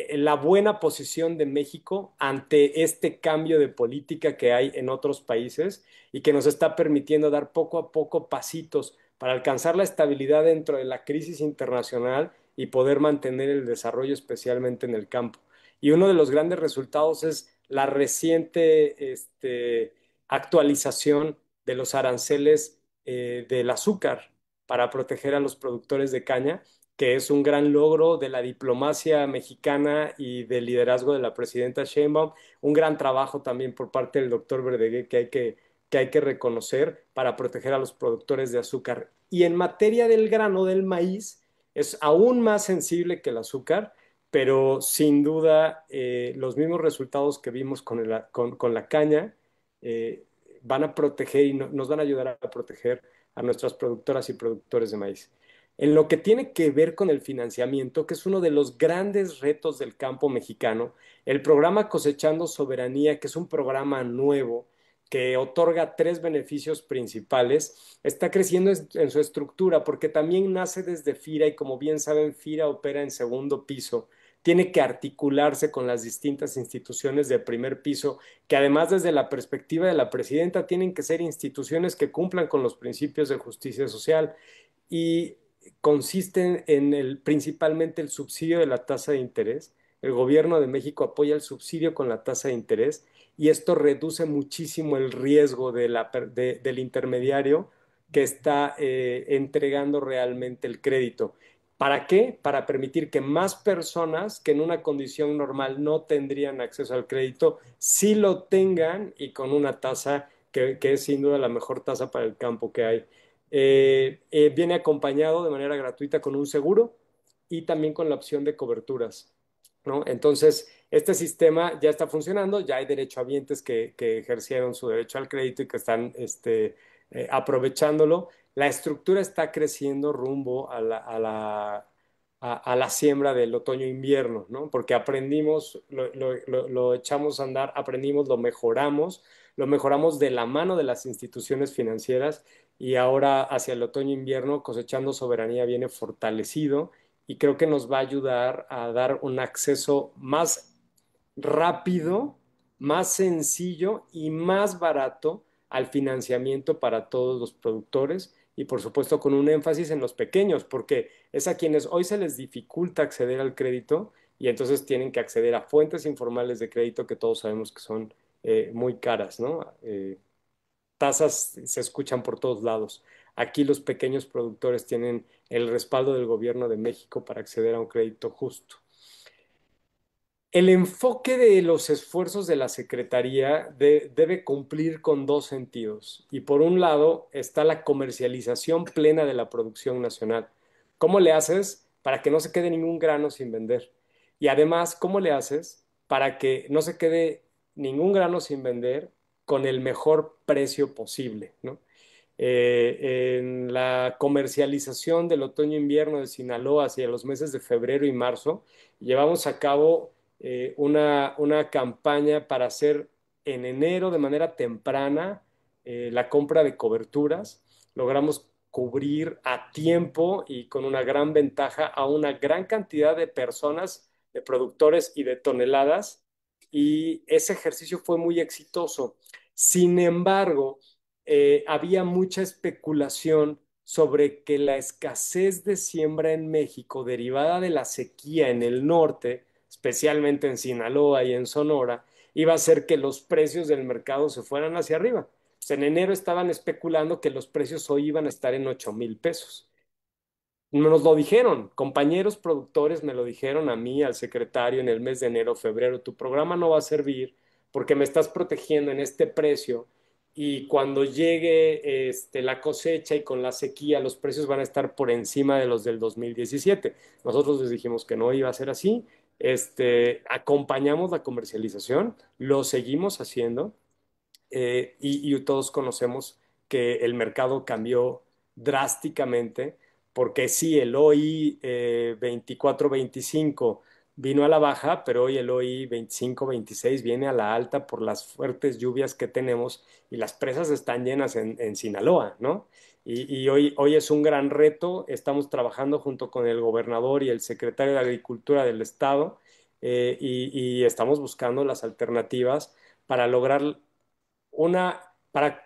la buena posición de México ante este cambio de política que hay en otros países y que nos está permitiendo dar poco a poco pasitos para alcanzar la estabilidad dentro de la crisis internacional y poder mantener el desarrollo, especialmente en el campo. Y uno de los grandes resultados es la reciente actualización de los aranceles del azúcar para proteger a los productores de caña, que es un gran logro de la diplomacia mexicana y del liderazgo de la presidenta Sheinbaum, un gran trabajo también por parte del doctor Verdeguer que hay que reconocer para proteger a los productores de azúcar. Y en materia del grano, del maíz, Es aún más sensible que el azúcar, pero sin duda los mismos resultados que vimos con la caña eh, van a proteger y nos van a ayudar a proteger a nuestras productoras y productores de maíz. En lo que tiene que ver con el financiamiento, que es uno de los grandes retos del campo mexicano, el programa Cosechando Soberanía, que es un programa nuevo que otorga tres beneficios principales, está creciendo en su estructura porque también nace desde FIRA y como bien saben, FIRA opera en segundo piso. Tiene que articularse con las distintas instituciones de primer piso, que además desde la perspectiva de la presidenta tienen que ser instituciones que cumplan con los principios de justicia social y consisten en principalmente el subsidio de la tasa de interés. El gobierno de México apoya el subsidio con la tasa de interés y esto reduce muchísimo el riesgo del intermediario que está entregando realmente el crédito. ¿Para qué? Para permitir que más personas que en una condición normal no tendrían acceso al crédito, sí lo tengan y con una tasa que es sin duda la mejor tasa para el campo que hay. Viene acompañado de manera gratuita con un seguro y también con la opción de coberturas, ¿no? Entonces, este sistema ya está funcionando, ya hay derechohabientes que ejercieron su derecho al crédito y que están aprovechándolo. La estructura está creciendo rumbo a la siembra del otoño-invierno, ¿no? Porque aprendimos, lo echamos a andar, aprendimos, lo mejoramos de la mano de las instituciones financieras y ahora hacia el otoño-invierno Cosechando Soberanía viene fortalecido y creo que nos va a ayudar a dar un acceso más rápido, más sencillo y más barato al financiamiento para todos los productores y por supuesto con un énfasis en los pequeños, porque es a quienes hoy se les dificulta acceder al crédito y entonces tienen que acceder a fuentes informales de crédito que todos sabemos que son muy caras, ¿no? Tasas se escuchan por todos lados. Aquí los pequeños productores tienen el respaldo del gobierno de México para acceder a un crédito justo. El enfoque de los esfuerzos de la Secretaría debe cumplir con dos sentidos. Y por un lado está la comercialización plena de la producción nacional. ¿Cómo le haces para que no se quede ningún grano sin vender? Y además, ¿cómo le haces para que no se quede ningún grano sin vender con el mejor precio posible, ¿no? En la comercialización del otoño-invierno de Sinaloa hacia los meses de febrero y marzo, llevamos a cabo una campaña para hacer en enero de manera temprana la compra de coberturas. Logramos cubrir a tiempo y con una gran ventaja a una gran cantidad de personas, de productores y de toneladas, y ese ejercicio fue muy exitoso. Sin embargo, había mucha especulación sobre que la escasez de siembra en México derivada de la sequía en el norte, especialmente en Sinaloa y en Sonora, iba a hacer que los precios del mercado se fueran hacia arriba. Pues en enero estaban especulando que los precios hoy iban a estar en 8,000 pesos. Nos lo dijeron, compañeros productores me lo dijeron a mí, al secretario, en el mes de enero, febrero, tu programa no va a servir porque me estás protegiendo en este precio y cuando llegue la cosecha y con la sequía los precios van a estar por encima de los del 2017. Nosotros les dijimos que no iba a ser así, acompañamos la comercialización, lo seguimos haciendo y todos conocemos que el mercado cambió drásticamente, porque sí, el OI 24-25 vino a la baja, pero hoy el OI 25-26 viene a la alta por las fuertes lluvias que tenemos y las presas están llenas en Sinaloa, ¿no? Y hoy es un gran reto, estamos trabajando junto con el gobernador y el secretario de Agricultura del estado y estamos buscando las alternativas para lograr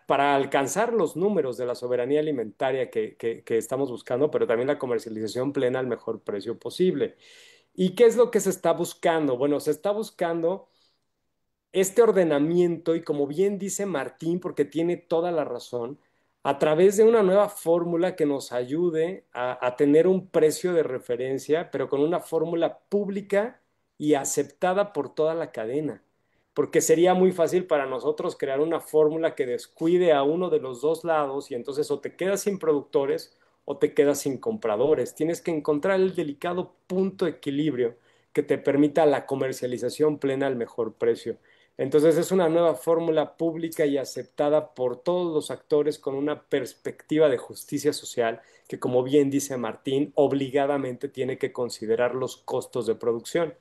para alcanzar los números de la soberanía alimentaria que estamos buscando, pero también la comercialización plena al mejor precio posible. ¿Y qué es lo que se está buscando? Bueno, se está buscando este ordenamiento y como bien dice Martín, porque tiene toda la razón, a través de una nueva fórmula que nos ayude a tener un precio de referencia, pero con una fórmula pública y aceptada por toda la cadena. Porque sería muy fácil para nosotros crear una fórmula que descuide a uno de los dos lados y entonces o te quedas sin productores o te quedas sin compradores. Tienes que encontrar el delicado punto de equilibrio que te permita la comercialización plena al mejor precio. Entonces es una nueva fórmula pública y aceptada por todos los actores con una perspectiva de justicia social que, como bien dice Martín, obligadamente tiene que considerar los costos de producción.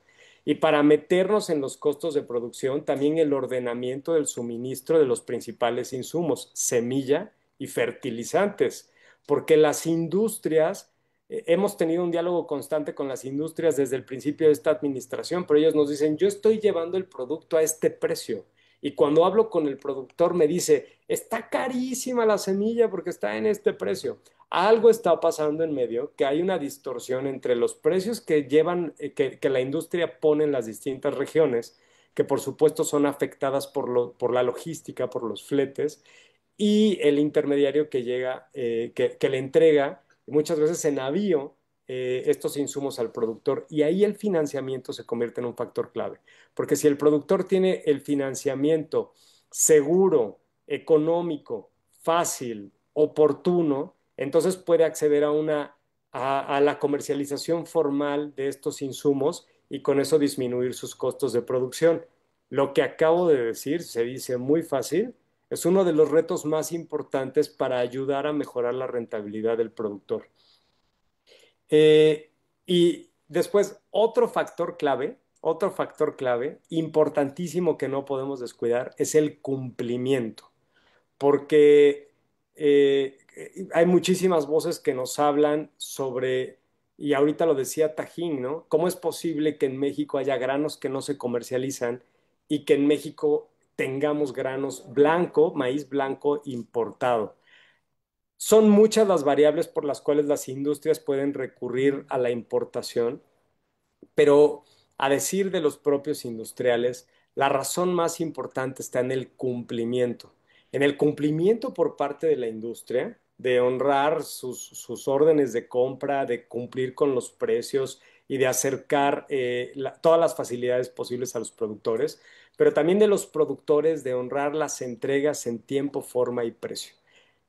Y para meternos en los costos de producción, también el ordenamiento del suministro de los principales insumos, semilla y fertilizantes, porque las industrias, hemos tenido un diálogo constante con las industrias desde el principio de esta administración, pero ellos nos dicen, yo estoy llevando el producto a este precio. Y cuando hablo con el productor me dice, está carísima la semilla porque está en este precio. Algo está pasando en medio, que hay una distorsión entre los precios que llevan, que la industria pone en las distintas regiones, que por supuesto son afectadas por la logística, por los fletes, y el intermediario que llega, que le entrega muchas veces en navío estos insumos al productor. Y ahí el financiamiento se convierte en un factor clave. Porque si el productor tiene el financiamiento seguro, económico, fácil, oportuno, entonces puede acceder a la comercialización formal de estos insumos y con eso disminuir sus costos de producción. Lo que acabo de decir se dice muy fácil, es uno de los retos más importantes para ayudar a mejorar la rentabilidad del productor. Y después, otro factor clave, importantísimo que no podemos descuidar, es el cumplimiento, porque hay muchísimas voces que nos hablan sobre, y ahorita lo decía Tajín, ¿no? ¿Cómo es posible que en México haya granos que no se comercializan y que en México tengamos granos blanco, maíz blanco importado? Son muchas las variables por las cuales las industrias pueden recurrir a la importación, pero a decir de los propios industriales, la razón más importante está en el cumplimiento por parte de la industria, de honrar sus órdenes de compra, de cumplir con los precios y de acercar todas las facilidades posibles a los productores, pero también de los productores de honrar las entregas en tiempo, forma y precio.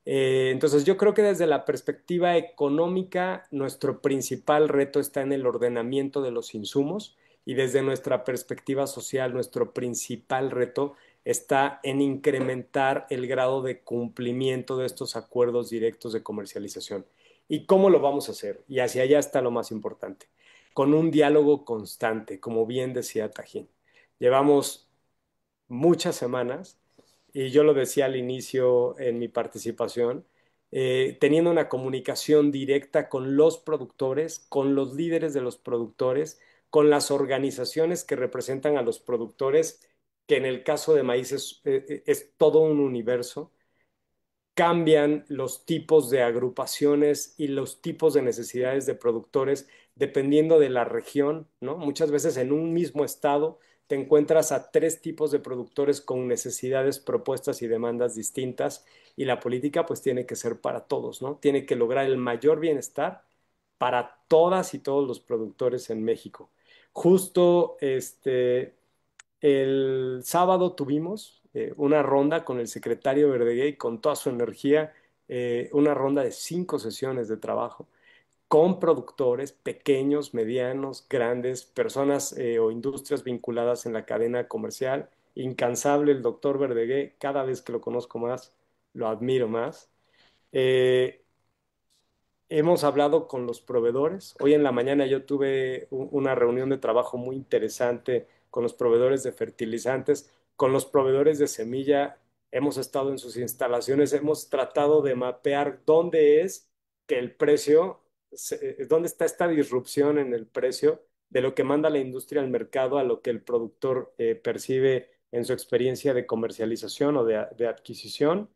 Entonces yo creo que desde la perspectiva económica, nuestro principal reto está en el ordenamiento de los insumos y desde nuestra perspectiva social, nuestro principal reto está en incrementar el grado de cumplimiento de estos acuerdos directos de comercialización. ¿Y cómo lo vamos a hacer? Y hacia allá está lo más importante, con un diálogo constante, como bien decía Tajín. Llevamos muchas semanas, y yo lo decía al inicio en mi participación, teniendo una comunicación directa con los productores, con los líderes de los productores, con las organizaciones que representan a los productores, que en el caso de maíz es todo un universo. Cambian los tipos de agrupaciones y los tipos de necesidades de productores dependiendo de la región, ¿no? Muchas veces en un mismo estado te encuentras a tres tipos de productores con necesidades, propuestas y demandas distintas y la política pues tiene que ser para todos, ¿no? Tiene que lograr el mayor bienestar para todas y todos los productores en México. Justo el sábado tuvimos una ronda con el secretario Verdeguer con toda su energía, una ronda de 5 sesiones de trabajo con productores pequeños, medianos, grandes, personas o industrias vinculadas en la cadena comercial. Incansable el doctor Verdeguer, cada vez que lo conozco más, lo admiro más. Eh, Hemos hablado con los proveedores. Hoy en la mañana yo tuve una reunión de trabajo muy interesante con los proveedores de fertilizantes, con los proveedores de semilla. Hemos estado en sus instalaciones, hemos tratado de mapear dónde es que el precio, dónde está esta disrupción en el precio de lo que manda la industria al mercado a lo que el productor percibe en su experiencia de comercialización o de adquisición.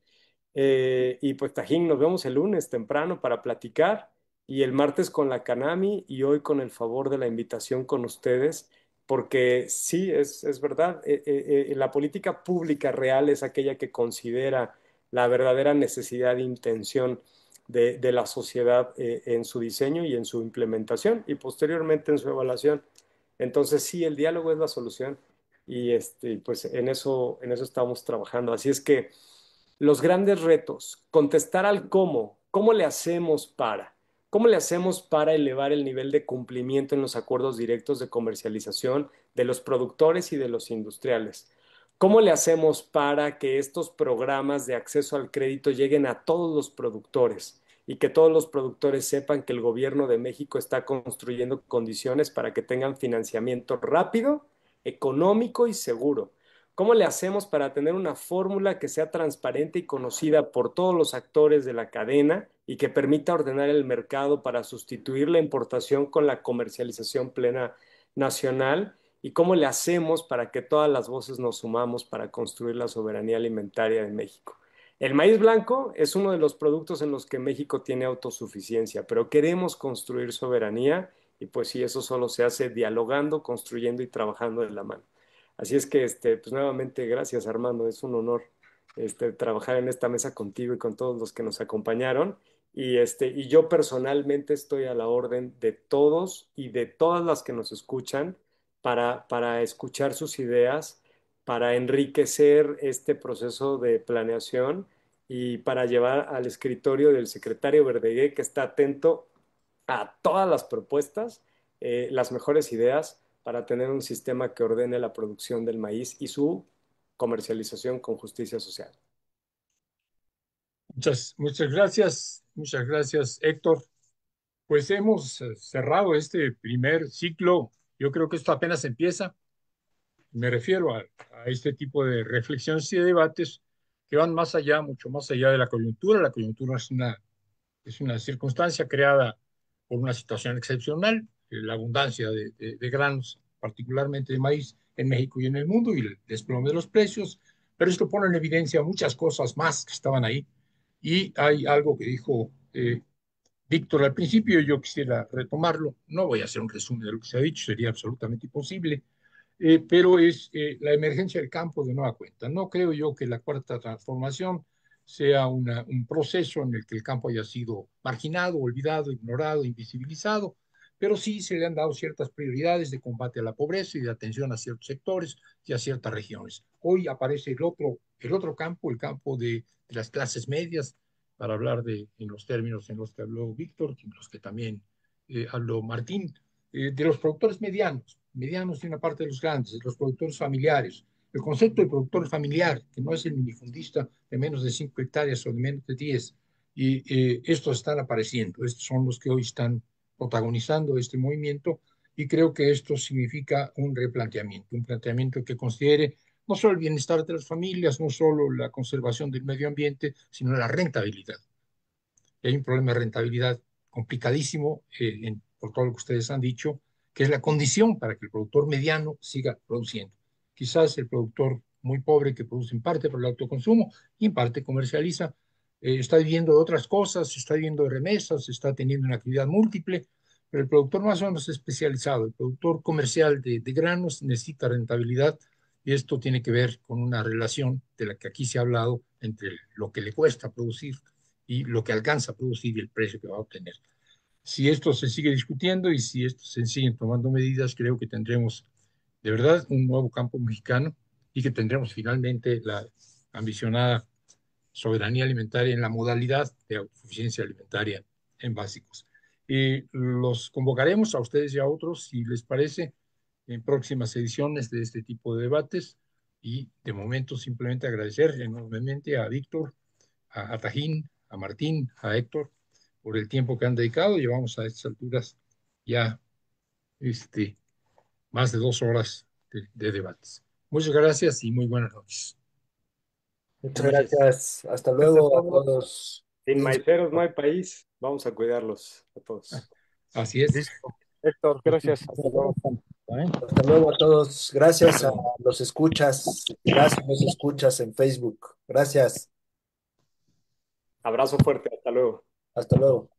Y pues Tajín, nos vemos el lunes temprano para platicar y el martes con la Canami y hoy con el favor de la invitación con ustedes, porque sí, es verdad, la política pública real es aquella que considera la verdadera necesidad e intención de la sociedad en su diseño y en su implementación y posteriormente en su evaluación. Entonces sí, el diálogo es la solución y pues en eso estamos trabajando. Así es que los grandes retos, contestar al cómo ¿Cómo le hacemos para? ¿Cómo le hacemos para elevar el nivel de cumplimiento en los acuerdos directos de comercialización de los productores y de los industriales? ¿Cómo le hacemos para que estos programas de acceso al crédito lleguen a todos los productores y que todos los productores sepan que el gobierno de México está construyendo condiciones para que tengan financiamiento rápido, económico y seguro? ¿Cómo le hacemos para tener una fórmula que sea transparente y conocida por todos los actores de la cadena y que permita ordenar el mercado para sustituir la importación con la comercialización plena nacional? ¿Y cómo le hacemos para que todas las voces nos sumamos para construir la soberanía alimentaria de México? El maíz blanco es uno de los productos en los que México tiene autosuficiencia, pero queremos construir soberanía y pues sí, eso solo se hace dialogando, construyendo y trabajando de la mano. Así es que, pues nuevamente, gracias Armando, es un honor trabajar en esta mesa contigo y con todos los que nos acompañaron. Y yo personalmente estoy a la orden de todos y de todas las que nos escuchan para escuchar sus ideas, para enriquecer este proceso de planeación y para llevar al escritorio del secretario Verdegué, que está atento a todas las propuestas, las mejores ideas para tener un sistema que ordene la producción del maíz y su comercialización con justicia social. Muchas gracias, Héctor. Pues hemos cerrado este primer ciclo. Yo creo que esto apenas empieza. Me refiero a este tipo de reflexiones y de debates que van más allá, mucho más allá de la coyuntura. La coyuntura es una circunstancia creada por una situación excepcional, la abundancia de granos, particularmente de maíz en México y en el mundo, y el desplome de los precios, pero esto pone en evidencia muchas cosas más que estaban ahí. Y hay algo que dijo Víctor al principio, yo quisiera retomarlo. No voy a hacer un resumen de lo que se ha dicho, sería absolutamente imposible, pero es la emergencia del campo de nueva cuenta. No creo yo que la cuarta transformación sea un proceso en el que el campo haya sido marginado, olvidado, ignorado, invisibilizado, pero sí se le han dado ciertas prioridades de combate a la pobreza y de atención a ciertos sectores y a ciertas regiones. Hoy aparece el otro campo, el campo de las clases medias, para hablar en los términos en los que habló Víctor, en los que también habló Martín, de los productores medianos y una parte de los grandes, de los productores familiares. El concepto de productor familiar, que no es el minifundista de menos de 5 hectáreas o de menos de 10, y estos están apareciendo, estos son los que hoy están protagonizando este movimiento, y creo que esto significa un replanteamiento, un planteamiento que considere no solo el bienestar de las familias, no solo la conservación del medio ambiente, sino la rentabilidad. Y hay un problema de rentabilidad complicadísimo, por todo lo que ustedes han dicho, que es la condición para que el productor mediano siga produciendo. Quizás el productor muy pobre que produce en parte por el autoconsumo y en parte comercializa, está viviendo de otras cosas, está viviendo de remesas, está teniendo una actividad múltiple, pero el productor más o menos especializado, el productor comercial de granos necesita rentabilidad, y esto tiene que ver con una relación de la que aquí se ha hablado entre lo que le cuesta producir y lo que alcanza a producir y el precio que va a obtener. Si esto se sigue discutiendo y si esto se siguen tomando medidas, creo que tendremos de verdad un nuevo campo mexicano y que tendremos finalmente la ambicionada soberanía alimentaria en la modalidad de autosuficiencia alimentaria en básicos. Y los convocaremos a ustedes y a otros, si les parece, en próximas ediciones de este tipo de debates. Y de momento simplemente agradecer enormemente a Víctor, a Tajín, a Martín, a Héctor, por el tiempo que han dedicado. Llevamos a estas alturas ya más de 2 horas de debates. Muchas gracias y muy buenas noches. Muchas Buenas noches. gracias. Hasta Gracias a luego a todos. todos. Sin maiceros no hay país. Vamos a cuidarlos a todos. Así es. Listo. Héctor, gracias. Hasta luego. Hasta luego a todos. Gracias a los escuchas y las que nos escuchas en Facebook. Gracias. Abrazo fuerte. Hasta luego. Hasta luego.